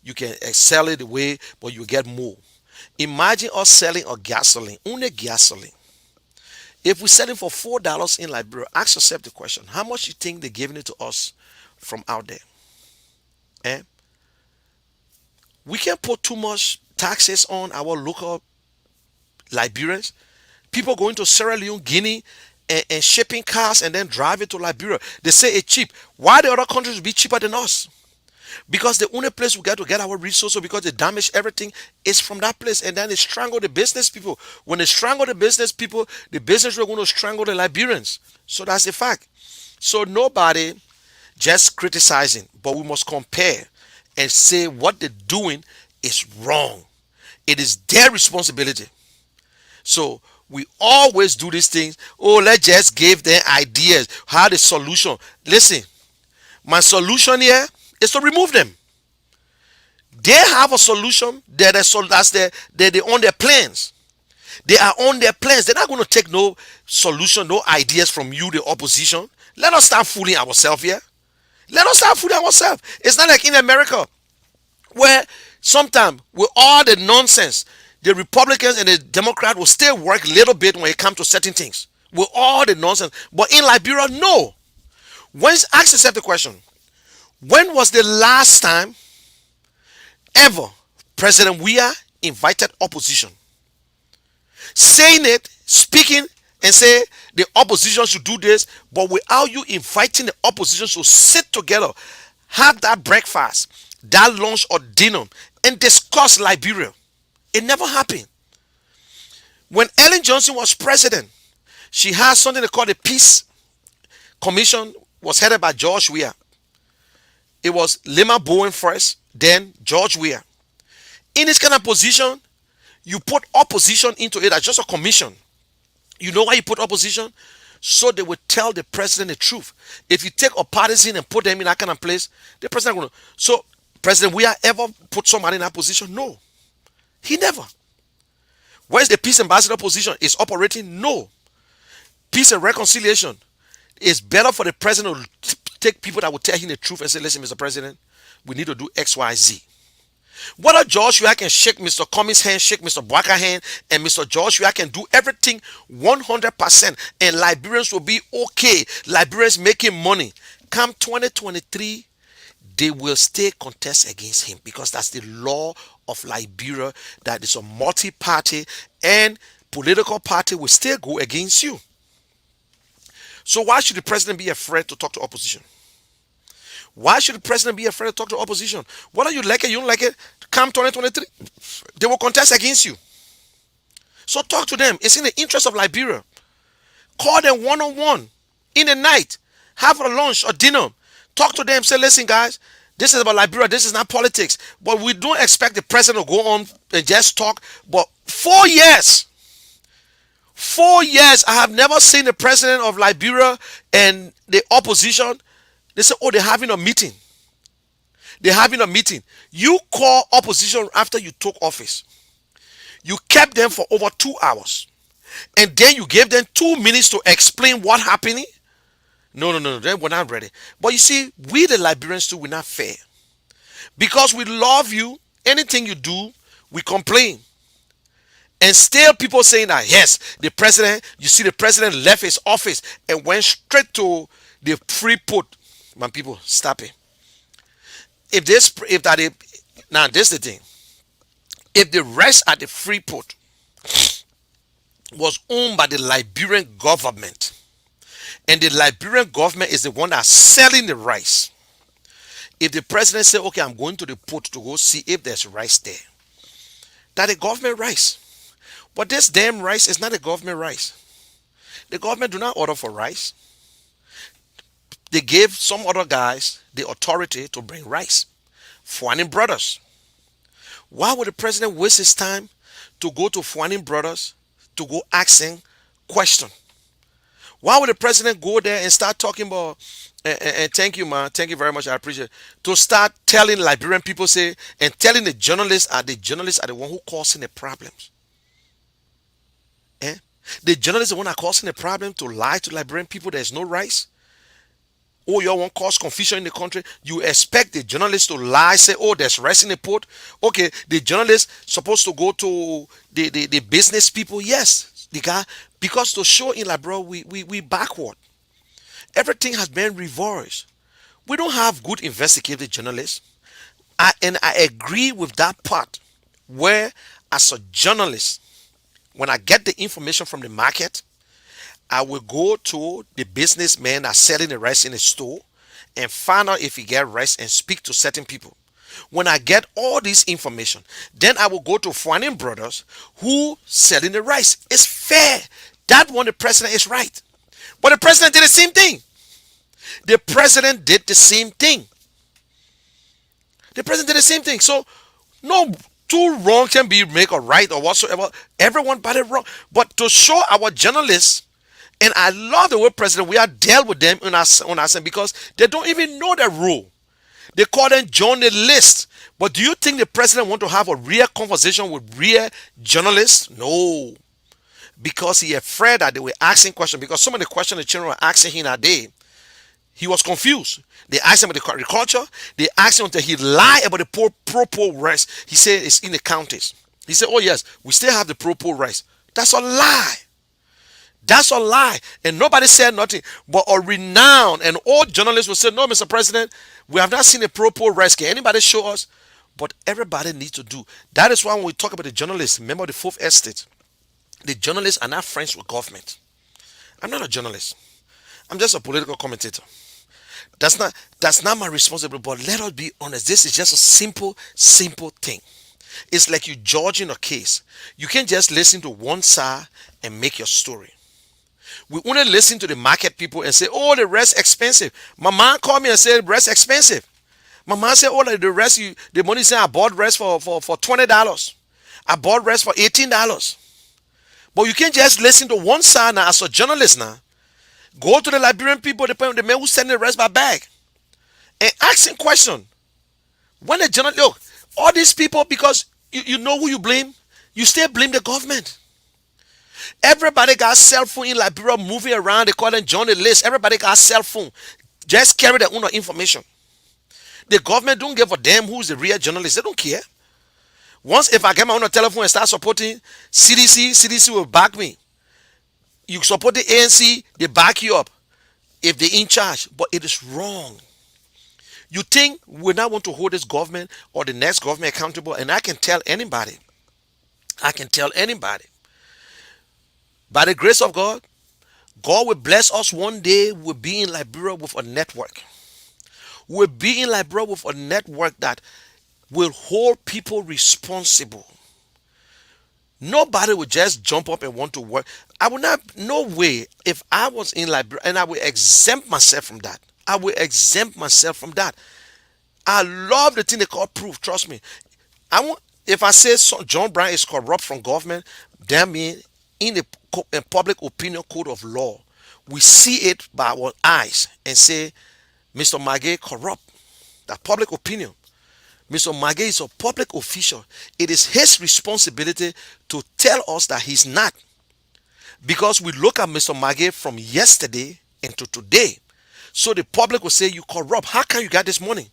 You can sell it away, but you get more. Imagine us selling a gasoline, only gasoline. If we sell it for $4 in Liberia, ask yourself the question: how much you think they're giving it to us from out there? Eh? We can't put too much taxes on our local Liberians. People going to Sierra Leone, Guinea, and shipping cars and then drive it to Liberia. They say it's cheap. Why the other countries will be cheaper than us? Because the only place we get to get our resources, because they damage everything, is from that place. And then they strangle the business people. When they strangle the business people, the business are going to strangle the Liberians. So that's the fact. So nobody just criticizing, but we must compare and say what they're doing is wrong. It is their responsibility. So we always do these things. Oh, let's just give them ideas. How the solution. Listen, my solution here is to remove them. They have a solution. They're on their plans. They are on their plans. They're not going to take no solution, no ideas from you, the opposition. Let us start fooling ourselves here. Let us start fooling ourselves. It's not like in America where Sometimes with all the nonsense, the Republicans and the Democrats will still work a little bit when it comes to certain things. With all the nonsense. But in Liberia, no. Ask yourself the question, when was the last time ever President Weah invited opposition? Saying it, speaking, and say the opposition should do this, but without you inviting the opposition to sit together, have that breakfast, that lunch or dinner, and discuss Liberia. It never happened. When Ellen Johnson was president, she had something they call the Peace Commission, was headed by George Weah. It was Lema Bowen first, then George Weah. In this kind of position, you put opposition into it as just a commission. You know why you put opposition? So they would tell the president the truth. If you take a partisan and put them in that kind of place, the president will. So President Weah ever put somebody in that position? No. He never. Where's the peace ambassador position? Is operating? No. Peace and reconciliation. It's better for the president to take people that will tell him the truth and say, listen, Mr. President, we need to do X, Y, Z. Whether George Weah can shake Mr. Cummings' hand, shake Mr. Bwaka's hand, and Mr. George Weah can do everything 100%, and Liberians will be okay. Liberians making money. Come 2023, they will still contest against him because that's the law of Liberia, that is a multi-party and political party will still go against you. So why should the president be afraid to talk to opposition? Why should the president be afraid to talk to opposition? Whether you like it, you don't like it, come 2023, they will contest against you. So talk to them. It's in the interest of Liberia. Call them one-on-one in the night. Have a lunch or dinner. Talk to them. Say, listen, guys, this is about Liberia. This is not politics. But we don't expect the president to go on and just talk. But 4 years, I have never seen the president of Liberia and the opposition. They say, oh, they're having a meeting. They're having a meeting. You call opposition after you took office. You kept them for over 2 hours. And then you gave them 2 minutes to explain what happened. No. They were not ready. But you see, we the Liberians too, we're not fair. Because we love you, anything you do, we complain. And still people saying that, yes, the president, you see the president left his office and went straight to the free port. Man, people, stop it. Now this is the thing. If the rest at the free port was owned by the Liberian government, and the Liberian government is the one that's selling the rice, if the president say, okay, I'm going to the port to go see if there's rice there, that the government rice. But this damn rice is not a government rice. The government do not order for rice. They gave some other guys the authority to bring rice. Fuanin Brothers. Why would the president waste his time to go to Fuanin Brothers to go asking question? Why would the president go there and start talking about, and thank you, man, thank you very much, I appreciate it, to start telling Liberian people, say, and telling the journalists are the one who causing the problems? The journalists are the one that causing the problem to lie to Liberian people there's no rice? Oh, you want cause confusion in the country? You expect the journalists to lie, say, oh, there's rice in the port? Okay, the journalists supposed to go to the business people? Yes, the guy, because to show in Liberia, we backward. Everything has been reversed. We don't have good investigative journalists. And I agree with that part where, as a journalist, when I get the information from the market, I will go to the businessman that's selling the rice in the store and find out if he get rice and speak to certain people. When I get all this information, then I will go to Fuanin Brothers who selling the rice. It's fair. That one, the president is right. But the president did the same thing. The president did the same thing. The president did the same thing. So no two wrongs can be make a right or whatsoever. Everyone got it wrong. But to show our journalists, and I love the way President Weah dealt with them on our side because they don't even know the rule. They call them journalists. But do you think the president want to have a real conversation with real journalists? No. Because he afraid that they were asking questions. Because some of the questions the children were asking him that day, He was confused. They asked him about the agriculture. They asked him until he lied about the pro-poor rice. He said it's in the counties. He said, oh yes, we still have the pro-poor rice. That's a lie. That's a lie. And nobody said nothing. But a renowned and old journalist will say, no, Mr. President, we have not seen a pro-poor rice. Can anybody show us? But everybody needs to do. That is why when we talk about the journalists, remember the fourth estate, the journalists are not friends with government. I'm not a journalist. I'm just a political commentator. That's not my responsibility. But let us be honest. This is just a simple thing. It's like you judging a case. You can't just listen to one side and make your story. We only listen to the market people and say, oh, the rest expensive. My mom called me and said rest expensive. My mom said, oh, the rest, the money said I bought rest for $20. I bought rest for $18. But you can't just listen to one side now as a journalist now. Go to the Liberian people, the man who's sending the rest by bag, and asking question. When the journalist, look, all these people, because you know who you blame, you still blame the government. Everybody got cell phone in Liberia moving around. They call them John the List. Everybody got cell phone. Just carry their own information. The government don't give a damn who's the real journalist. They don't care. Once if I get my own telephone and start supporting CDC will back me. You support the ANC, they back you up if they're in charge. But it is wrong. You think we not want to hold this government or the next government accountable? And I can tell anybody. By the grace of God, God will bless us one day. We'll be in Liberia with a network. We'll be in Liberia with a network that will hold people responsible. Nobody would just jump up and want to work. I would not, no way, if I was in Liberia, and I will exempt myself from that. I love the thing they call proof, trust me. If I say John Brown is corrupt from government, damn me, in the public opinion code of law, we see it by our eyes and say, Mr. Magay corrupt. That public opinion. Mr. Magay is a public official. It is his responsibility to tell us that he's not. Because we look at Mr. Magay from yesterday into today. So the public will say you corrupt. How can you get this money?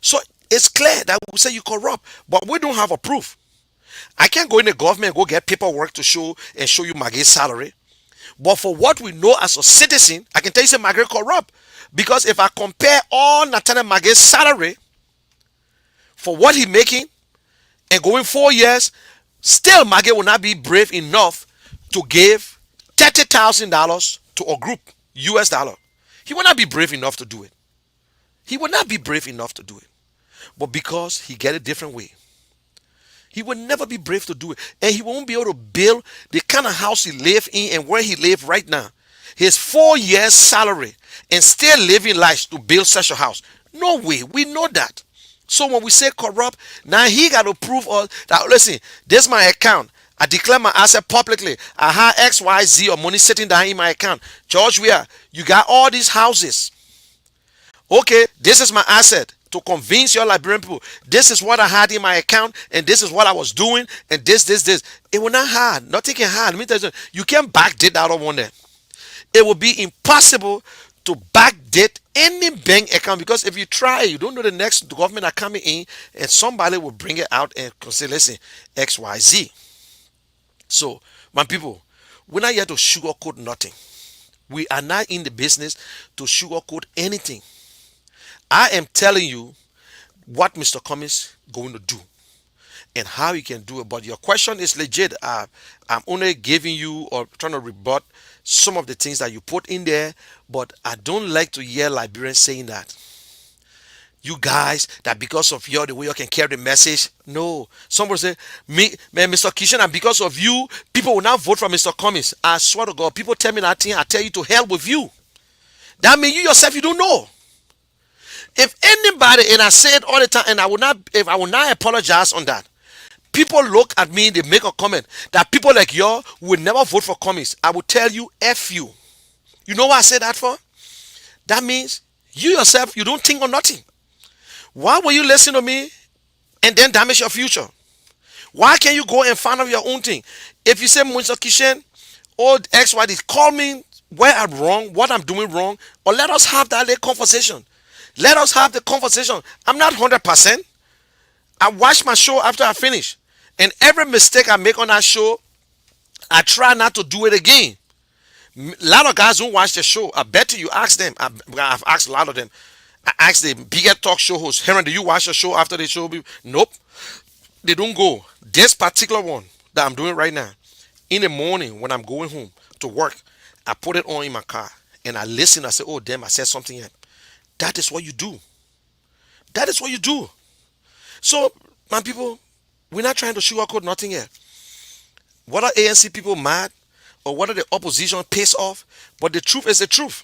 So it's clear that we say you corrupt, but we don't have a proof. I can't go in the government and go get paperwork to show you Magay's salary. But for what we know as a citizen, I can tell you say Magay corrupt. Because if I compare all Nathaniel Magay's salary for what he's making and going 4 years, still Magay will not be brave enough to give $30,000 to a group, US dollar. He will not be brave enough to do it. But because he get a different way, he will never be brave to do it. And he won't be able to build the kind of house he live in and where he live right now. His 4 years salary and still living life to build such a house. No way. We know that. So when we say corrupt, now he got to prove us that, listen, this is my account. I declare my asset publicly. I have X, Y, Z or money sitting down in my account. George Weah, you got all these houses. Okay, this is my asset. To convince your Liberian people, this is what I had in my account, and this is what I was doing, and this. It will not hard. Nothing can hard. Let me tell you, you can't backdate out of one day. It will be impossible to backdate any bank account, because if you try, you don't know the next government are coming in, and somebody will bring it out and say, listen, XYZ. So, my people, we're not here to sugarcoat nothing. We are not in the business to sugarcoat anything. I am telling you what Mr. Cummings going to do and how he can do it. But your question is legit. I'm only giving you or trying to rebut some of the things that you put in there. But I don't like to hear Liberians saying that. You guys, that because of you, the way you can carry the message. No. Somebody say, me, man, Mr. Kishan, and because of you, people will not vote for Mr. Cummings. I swear to God, people tell me that thing, I tell you to hell with you. That means you yourself, you don't know. If anybody, and I say it all the time, and I will not apologize on that. People look at me, they make a comment that people like you will never vote for Cummings. I will tell you, F you. You know what I say that for? That means you yourself, you don't think of nothing. Why will you listen to me and then damage your future? Why can't you go and find out your own thing? If you say, Mr. Kishan, old XYZ, call me where I'm wrong, what I'm doing wrong, or let us have that little conversation. Let us have the conversation. I'm not 100%. I watch my show after I finish. And every mistake I make on that show, I try not to do it again. A lot of guys don't watch the show. I bet you ask them. I've asked a lot of them. I asked the bigger talk show host, Heron, do you watch the show after the show? Nope. They don't go. This particular one that I'm doing right now, in the morning when I'm going home to work, I put it on in my car and I listen. I say, oh, damn, I said something here. That is what you do. That is what you do. So, my people, we're not trying to sugarcoat nothing here. What are ANC people mad or what are the opposition pissed off? But the truth is the truth.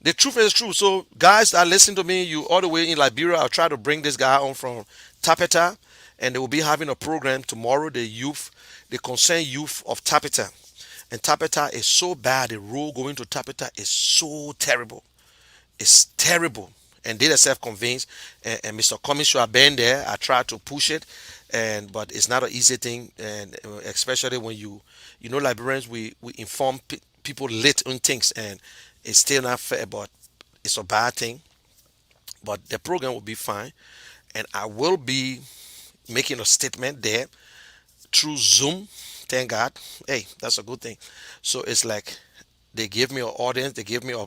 The truth is true. So, guys that listen to me, you all the way in Liberia, I'll try to bring this guy on from Tapeta, and they will be having a program tomorrow. The concerned youth of Tapeta, and Tapeta is so bad. The road going to Tapeta is so terrible. It's terrible. And they themselves convinced, and Mr. Cummings should have been there. I tried to push it, but it's not an easy thing, and especially when you know, Liberians, we inform people late on things, and it's still not fair, but it's a bad thing. But the program will be fine, and I will be making a statement there through Zoom. Thank God. Hey, that's a good thing. So it's like they give me an audience, they give me a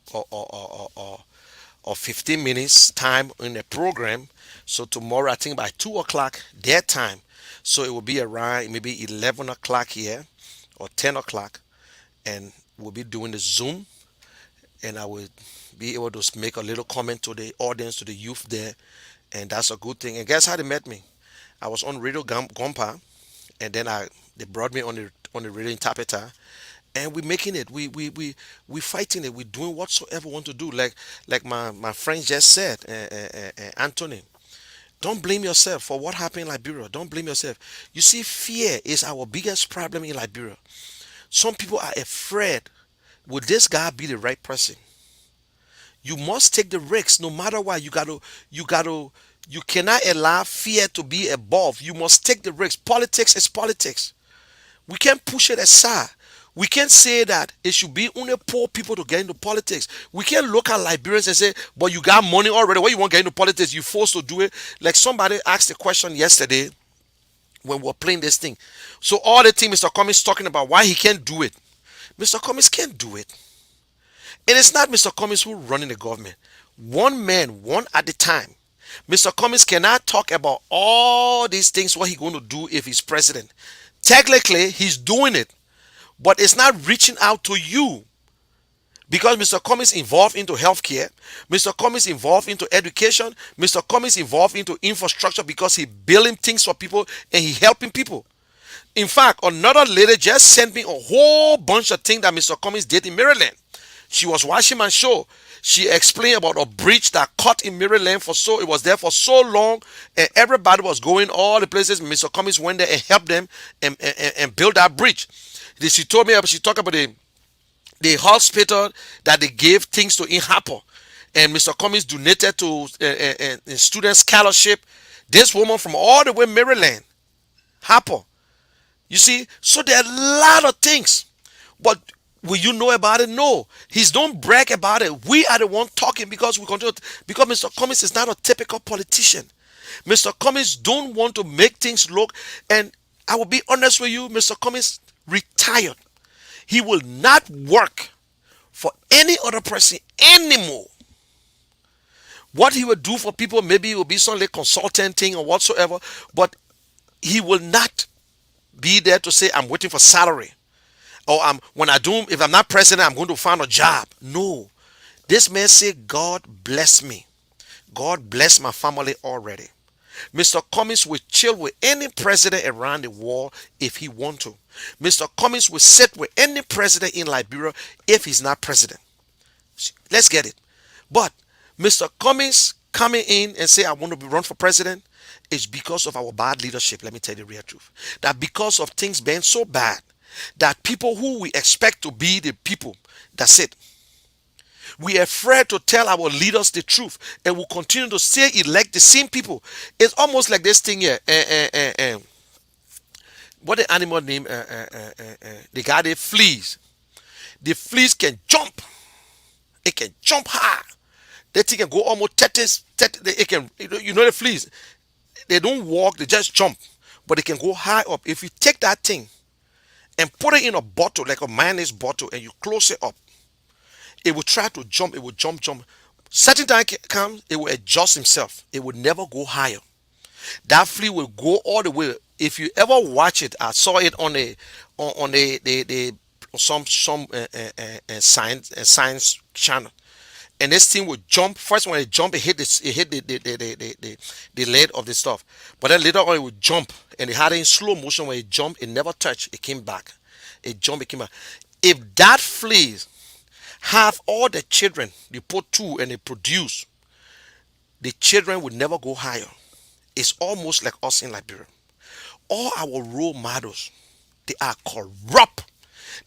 15 minutes time in the program. So tomorrow, I think by 2 o'clock their time. So it will be around maybe 11 o'clock here or 10 o'clock. And we'll be doing the Zoom. And I will be able to make a little comment to the audience, to the youth there. And that's a good thing. And guess how they met me? I was on Radio Gompa, and then they brought me on the radio in Tapeta, and we're making it. We fighting it. We're doing whatsoever we want to do. Like my friend just said, Anthony. Don't blame yourself for what happened in Liberia. Don't blame yourself. You see, fear is our biggest problem in Liberia. Some people are afraid. Will this guy be the right person? You must take the risks no matter what. You cannot allow fear to be above. You must take the risks. Politics is politics. We can't push it aside. We can't say that it should be only poor people to get into politics. We can't look at Liberians and say, but you got money already. Why you want to get into politics? You're forced to do it. Like somebody asked a question yesterday when we were playing this thing. So all the thing Mr. Cummings talking about why he can't do it. Mr. Cummings can't do it. And it's not Mr. Cummings who running the government. One man, one at a time. Mr. Cummings cannot talk about all these things, what he's going to do if he's president. Technically, he's doing it, but it's not reaching out to you. Because Mr. Cummings involved into healthcare, Mr. Cummings involved into education, Mr. Cummings involved into infrastructure because he building things for people and he helping people. In fact, another lady just sent me a whole bunch of things that Mr. Cummings did in Maryland. She was watching my show. She explained about a bridge that cut in Maryland it was there for so long, and everybody was going all the places. Mr. Cummings went there and helped them and build that bridge. She told me, she talked about the hospital that they gave things to in Harper, and Mr. Cummings donated to a student scholarship. This woman from all the way Maryland, Harper. You see, so there are a lot of things, but will you know about it? No. He's don't brag about it. We are the one talking because we continue. Because Mr. Cummings is not a typical politician. Mr. Cummings don't want to make things look. And I will be honest with you, Mr. Cummings retired. He will not work for any other person anymore. What he will do for people, maybe it will be some like consultant thing or whatsoever, but he will not be there to say, I'm waiting for salary. Or if I'm not president, I'm going to find a job. No. This man said, God bless me. God bless my family already. Mr. Cummings will chill with any president around the world if he want to. Mr. Cummings will sit with any president in Liberia if he's not president. Let's get it. But Mr. Cummings coming in and say, I want to run for president, is because of our bad leadership. Let me tell you the real truth. That because of things being so bad, that people who we expect to be the people, that's it. We are afraid to tell our leaders the truth, and we continue to say elect the same people. It's almost like this thing here. What the animal name? The guy that flees. The fleas can jump. It can jump high. That thing can go almost 30, 30 it can, the fleas, they don't walk, they just jump. But they can go high up. If you take that thing and put it in a bottle, like a mayonnaise bottle, and you close it up, it will try to jump. It will jump, jump. Certain time comes, it will adjust himself. It will never go higher. That flea will go all the way. If you ever watch it, I saw it on the some science channel, and this thing would jump. First, when it jump, it hit this, it hit the lid of the stuff. But then later on, it would jump, and it had it in slow motion. When it jumped, it never touched. It came back. It jumped. It came back. If that flea have all the children, they put two and they produce, the children would never go higher. It's almost like us in Liberia. All our role models, they are corrupt.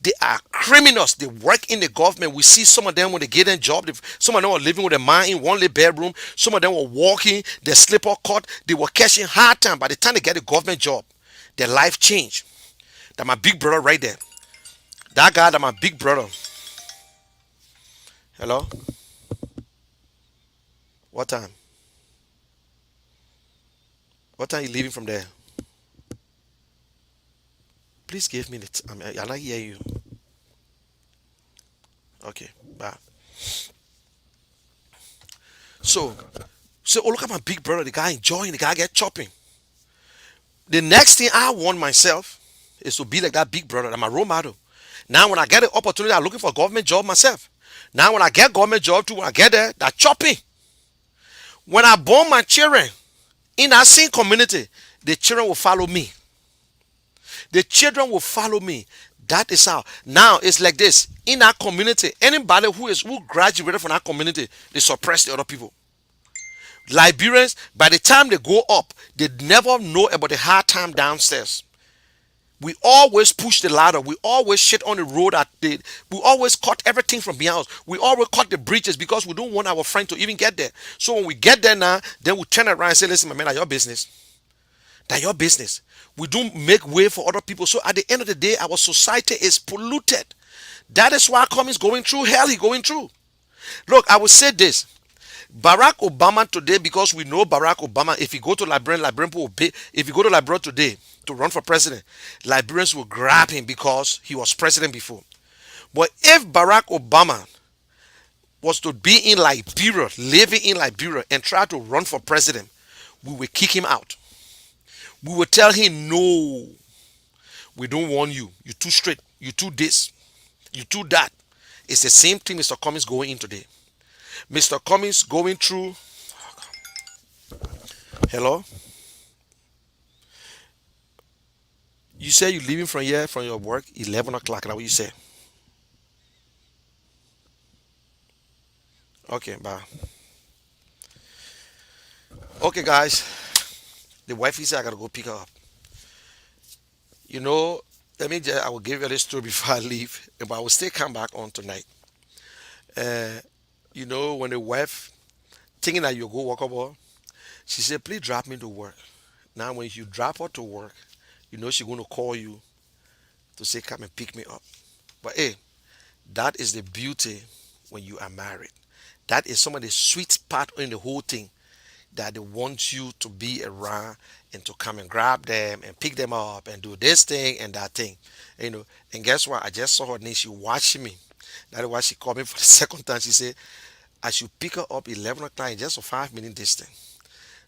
They are criminals. They work in the government. We see some of them when they get a job. Some of them were living with a man in one little bedroom. Some of them were walking. Their slipper cut. They were catching hard time. By the time they get a government job, their life changed. That my big brother right there. That guy, that my big brother. Hello? What time? What time are you leaving from there? Please give me the I like hear you. Okay, bye. So, oh look at my big brother, the guy enjoying, the guy get chopping. The next thing I want myself is to be like that big brother, that my role model. Now when I get an opportunity, I'm looking for a government job myself. Now when I get government job too, when I get there, that chopping. When I born my children in that same community, the children will follow me. The children will follow me. That is how. Now it's like this. In our community, anybody who graduated from that community, they suppress the other people. Liberians, by the time they go up, they never know about the hard time downstairs. We always push the ladder. We always shit on the road. We always cut everything from behind us. We always cut the bridges because we don't want our friend to even get there. So when we get there now, then we turn around and say, listen, my man, that's your business. That's your business. We don't make way for other people. So at the end of the day, our society is polluted. That is why Cummings going through hell he's going through. Look, I will say this. Barack Obama today, because we know Barack Obama, if you go to Liberian people will pay. If you go to Liberia today to run for president, Liberians will grab him because he was president before. But if Barack Obama was to be in Liberia, living in Liberia, and try to run for president, we will kick him out. We will tell him, no, we don't want you. You're too straight. You're too this. You're too that. It's the same thing Mr. Cummings going in today. Mr. Cummings going through. Hello? You say you're leaving from here, from your work, 11 o'clock. Now what you say? Okay, bye. Okay, guys. The wife said I gotta go pick her up. You know, I will give you this story before I leave, but I will still come back on tonight. Uh, when the wife thinking that you go walk up, she said, please drop me to work. Now, when you drop her to work, she's going to call you to say, come and pick me up. But hey, that is the beauty when you are married. That is some of the sweet part in the whole thing, that they want you to be around and to come and grab them and pick them up and do this thing and that thing. And guess what? I just saw her name. She watching me. That's why she called me for the second time. She said, I should pick her up 11 o'clock in just a 5-minute distance.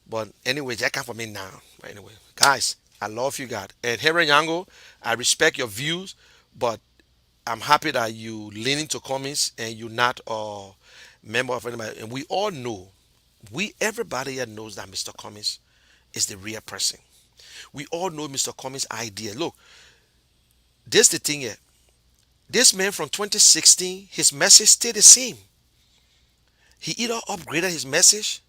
But anyway, that come for me now. But anyway, guys, I love you guys. And Heren Yango, I respect your views, but I'm happy that you leaning to Cummings and you're not a member of anybody. And we all know, everybody here knows that Mr. Cummings is the real person. We all know Mr. Cummings' idea. Look, this the thing here. This man from 2016, his message stayed the same. He either upgraded his message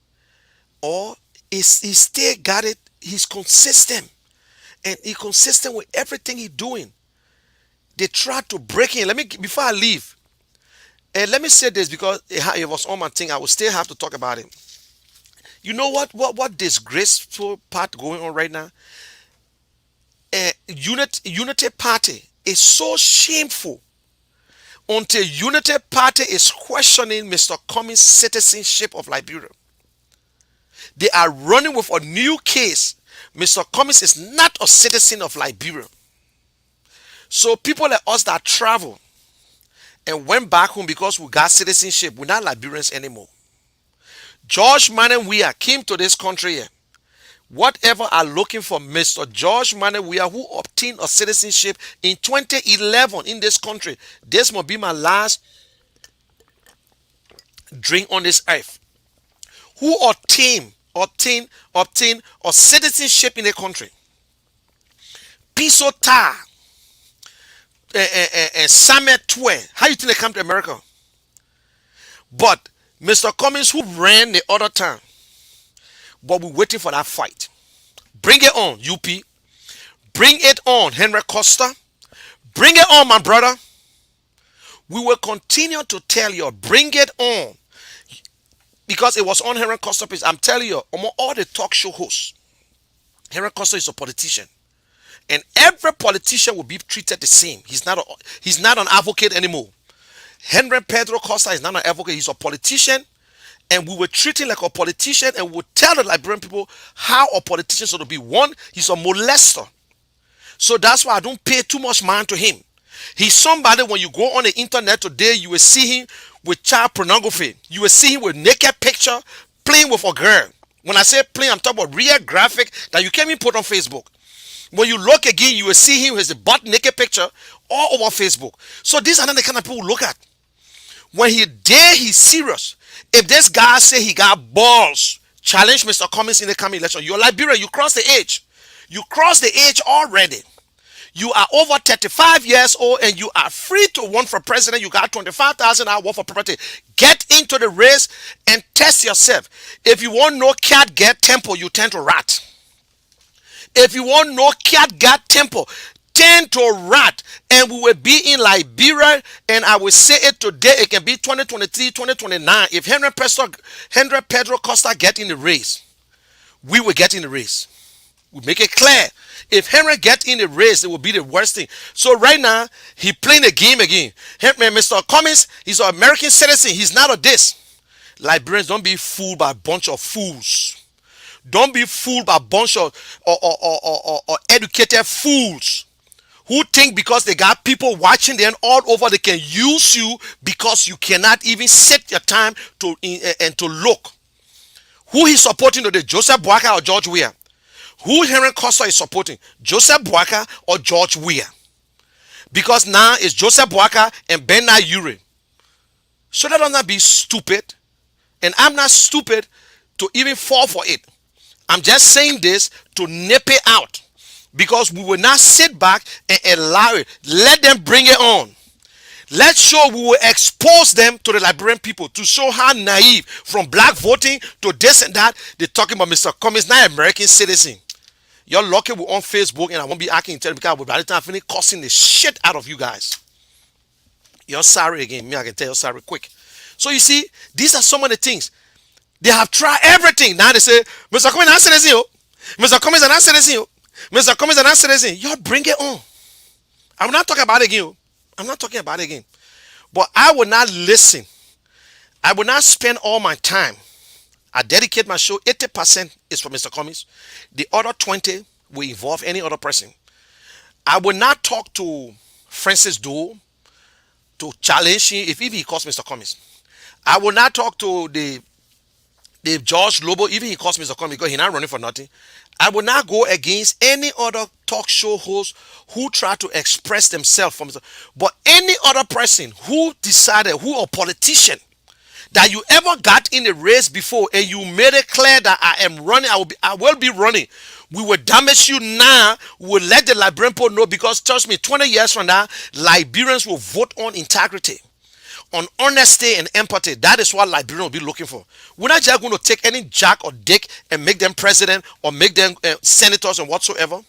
or he still got it. He's consistent. And he's consistent with everything he's doing. They tried to break in. Before I leave, and let me say this because it was on my thing. I will still have to talk about it. You know what disgraceful part going on right now? Unity Party is so shameful. until Unity Party is questioning Mr. Cummings' citizenship of Liberia. They are running with a new case. Mr. Cummings is not a citizen of Liberia. So people like us that travel and went back home because we got citizenship, we're not Liberians anymore. George Manuel Weah came to this country here. Whatever are looking for Mr. George Manuel Weah, who obtained a citizenship in 2011 in this country. This must be my last drink on this earth. Who obtained a citizenship in the country. Pisota and Samuel Twe. How you think they come to America? But Mr. Cummings, who ran the other time, but we're waiting for that fight. Bring it on, UP. Bring it on, Henry Costa. Bring it on, my brother. We will continue to tell you, bring it on. Because it was on Henry Costa page. I'm telling you, among all the talk show hosts, Henry Costa is a politician. And every politician will be treated the same. He's not an advocate anymore. Henry Pedro Costa is not an advocate. He's a politician. And we will treat him like a politician, and we'll tell the Liberian people how a politician should be. One, he's a molester. So that's why I don't pay too much mind to him. He's somebody, when you go on the internet today, you will see him with child pornography. You will see him with naked picture playing with a girl. When I say playing, I'm talking about real graphic that you can't even put on Facebook. When you look again, you will see him with a butt naked picture all over Facebook. So these are not the kind of people we look at. When he's serious. If this guy say he got balls, challenge Mr. Cummings in the coming election. You're Liberia, you cross the age. You cross the age already. You are over 35 years old and you are free to run for president. You got 25,000 hours worth of property. Get into the race and test yourself. If you want no cat get temple, you tend to rat. If you want no cat get temple, tend to rat. And we will be in Liberia, and I will say it today, it can be 2023, 2029. If Henry Pedro Costa get in the race, we will get in the race. We make it clear. If Henry get in the race, it will be the worst thing. So right now, he playing the game again. Mr. Cummings, he's an American citizen. He's not a this. Liberians, don't be fooled by a bunch of fools. Don't be fooled by a bunch of educated fools who think because they got people watching them all over, they can use you because you cannot even set your time to and to look. Who he's supporting today, Joseph Boakai or George Weah? Who Henry Costa is supporting, Joseph Boakai or George Weah? Because now it's Joseph Boakai and Bernard Ure. So let us not be stupid. And I'm not stupid to even fall for it. I'm just saying this to nip it out. Because we will not sit back and allow it. Let them bring it on. Let's show we will expose them to the Liberian people to show how naive, from black voting to this and that. They're talking about Mr. Cummings, not an American citizen. You're lucky we're on Facebook, and I won't be acting because by the time I finish cussing the shit out of you guys. You're sorry again. Me, I can tell you sorry quick. So you see, these are some of the things. They have tried everything. Now they say, Mr. Cummings, not citizen. Mr. Cummings, not citizen. Mr. Cummings, not citizen. Y'all bring it on. I'm not talking about it again. I'm not talking about it again. But I will not listen. I will not spend all my time. I dedicate my show, 80% is for Mr. Cummings. The other 20 will involve any other person. I will not talk to Francis Doe to challenge him if he calls Mr. Cummings. I will not talk to the George Lobo, even he calls Mr. Cummings, because he's not running for nothing. I will not go against any other talk show host who try to express themselves from Mr. But any other person who decided, who a politician, that you ever got in a race before and you made it clear that I am running, I will be running. We will damage you now. We will let the Liberian people know, because trust me, 20 years from now, Liberians will vote on integrity, on honesty and empathy. That is what Liberians will be looking for. We're not just going to take any jack or dick and make them president or make them senators and whatsoever.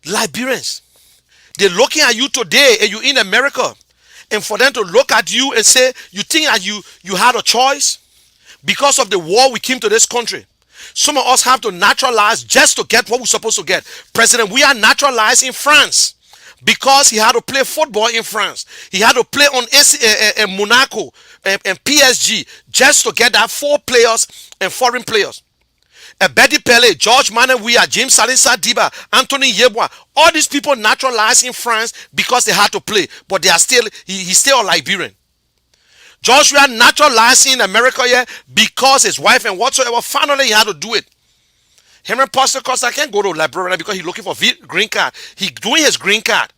Liberians, they're looking at you today and you're in America. And for them to look at you and say, you think that you had a choice? Because of the war we came to this country. Some of us have to naturalize just to get what we're supposed to get. President, we are naturalized in France. because he had to play football in France. He had to play on Monaco and PSG just to get that 4 players and foreign players. Betty Pele, George Manawia, James Salisa Diba, Anthony Yeboah, all these people naturalized in France because they had to play, but they are still, he's still a Liberian. Joshua naturalized in America here because his wife and whatsoever, finally he had to do it. Henry Pastor Costa can't go to Liberia because he's looking for green card. He's doing his green card.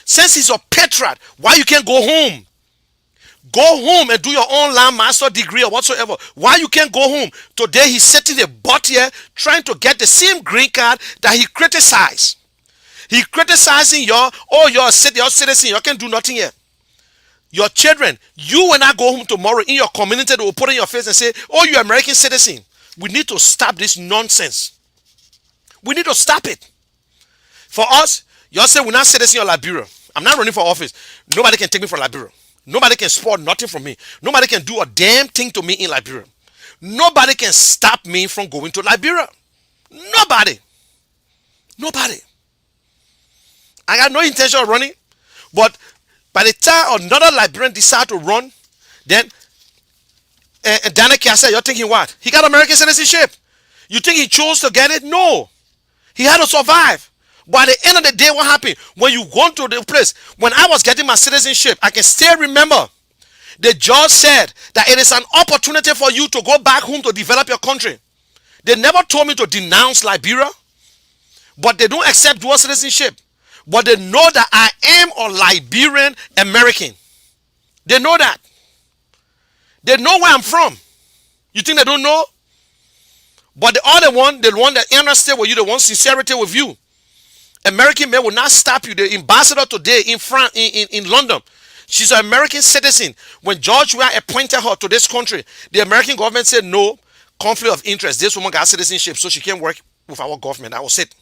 Since he's a patriot, why you can't go home? Go home and do your online master degree or whatsoever. Why you can't go home? Today he's sitting a butt here trying to get the same green card that he criticized. He criticizing you're a citizen. You can't do nothing here. Your children, you when I go home tomorrow in your community, they will put in your face and say, oh, you're American citizen. We need to stop this nonsense. We need to stop it. For us, you all say we're not citizen of Liberia. I'm not running for office. Nobody can take me from Liberia. Nobody can spoil nothing from me. Nobody can do a damn thing to me in Liberia. Nobody can stop me from going to Liberia. Nobody. Nobody. I got no intention of running. But by the time another Liberian decide to run, then Daniel Kiasa, you're thinking what? He got American citizenship. You think he chose to get it? No. He had to survive. But at the end of the day, what happened? When you go to the place, when I was getting my citizenship, I can still remember the judge said that it is an opportunity for you to go back home to develop your country. They never told me to denounce Liberia, but they don't accept dual citizenship. But they know that I am a Liberian American. They know that. They know where I'm from. You think they don't know? But the other one, the one that understand with you, the one sincerity with you. American men will not stop you. The ambassador today in France, in London, she's an American citizen. When George Weah appointed her to this country, the American government said no, conflict of interest. This woman got citizenship, so she can't work with our government. That was it.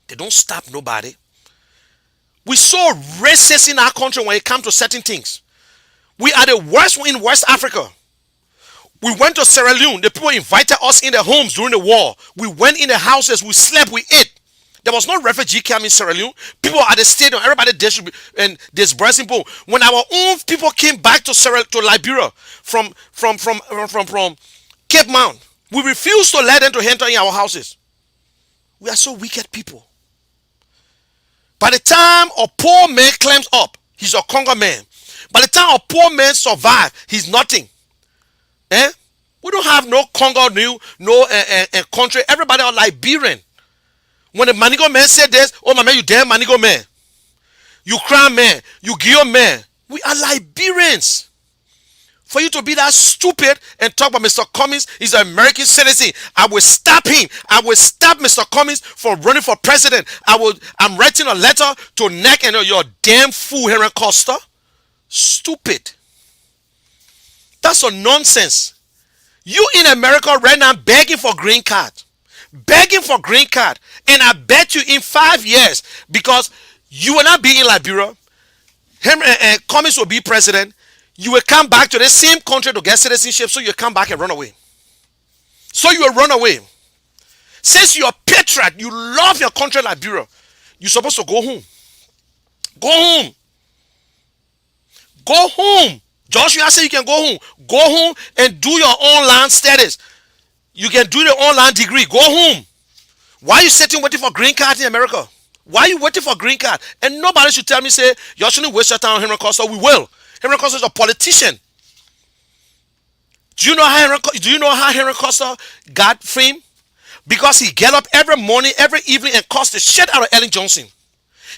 They don't stop nobody. We're so racist in our country when it comes to certain things. We are the worst in West Africa. We went to Sierra Leone. The people invited us in their homes during the war. We went in the houses. We slept. We ate. There was no refugee camp in Sierra Leone. People at the stadium, everybody and disbursing people. When our own people came back to Liberia from Cape Mount, we refused to let them to enter in our houses. We are so wicked people. By the time a poor man climbs up, he's a Congo man. By the time a poor man survives, he's nothing. We don't have no Congo, no country. Everybody are Liberian. When the Manigo man said this, oh my man, you damn Manigo man. You Crown man. You Guillaume man. We are Liberians. For you to be that stupid and talk about Mr. Cummings, he's an American citizen. I will stop him. I will stop Mr. Cummings from running for president. I'm writing a letter to NEC and you're a damn fool, Henry Costa. Stupid. That's a nonsense. You in America right now begging for green card. Begging for green card. And I bet you in 5 years, because you will not be in Liberia, Cummings will be president, you will come back to the same country to get citizenship, so you come back and run away. So you will run away. Since you're a patriot, you love your country, Liberia, you're supposed to go home. Go home. Go home. Joshua said you can go home. Go home and do your online studies. You can do the online degree. Go home. Why are you sitting waiting for green card in America? Why are you waiting for green card? And nobody should tell me, say, you shouldn't waste your time on Henry Costa. We will. Henry Costa is a politician. Do you know how Henry Costa got fame? Because he get up every morning, every evening and cuss the shit out of Ellen Johnson.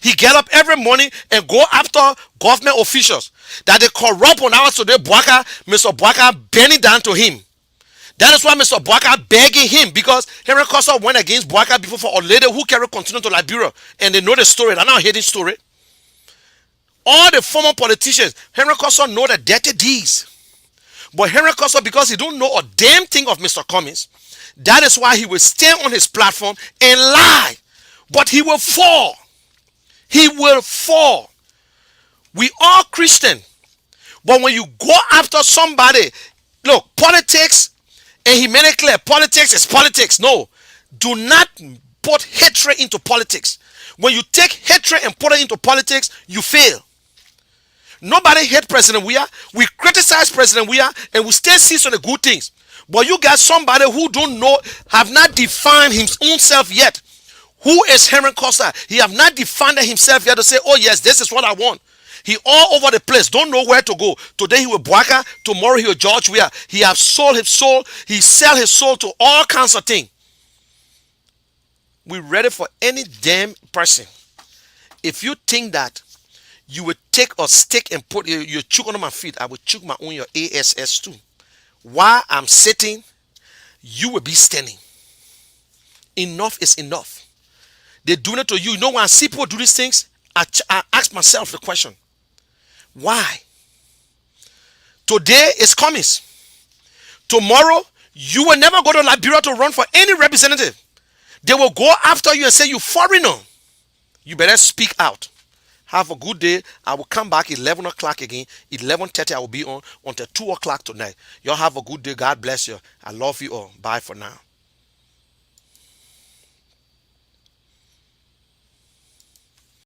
He get up every morning and go after government officials that they corrupt on our today. Mr. Bwaka bending down to him. That is why Mr. Bwaka begging him, because Henry Costa went against Bwaka before for a lady who carried continue to Liberia, and they know the story. They're not hidden story. All the former politicians, Henry Costa know the dirty deeds. But Henry Costa, because he don't know a damn thing of Mr. Cummings, that is why he will stay on his platform and lie. But he will fall. He will fall. We are Christian. But when you go after somebody, look, politics, and he made it clear, politics is politics. No, do not put hatred into politics. When you take hatred and put it into politics, you fail. Nobody hate President Weah. We criticize President Weah and we still see some of the good things. But you got somebody who don't know, have not defined his own self yet. Who is Henry Costa? He have not defined himself yet to say, oh yes, this is what I want. He all over the place, don't know where to go. Today he will Boaka, tomorrow he will George Weah. He have sold his soul, he sell his soul to all kinds of things. We ready for any damn person. If you think that you will take a stick and put your choke under my feet, I will choke my own your ASS too. While I'm sitting, you will be standing. Enough is enough. They're doing it to you. You know, when I see people do these things, I ask myself the question, why? Today is coming. Tomorrow, you will never go to Liberia to run for any representative. They will go after you and say, you foreigner. You better speak out. Have a good day. I will come back 11 o'clock again. 11:30 I will be on until 2 o'clock tonight. Y'all have a good day. God bless you. I love you all. Bye for now.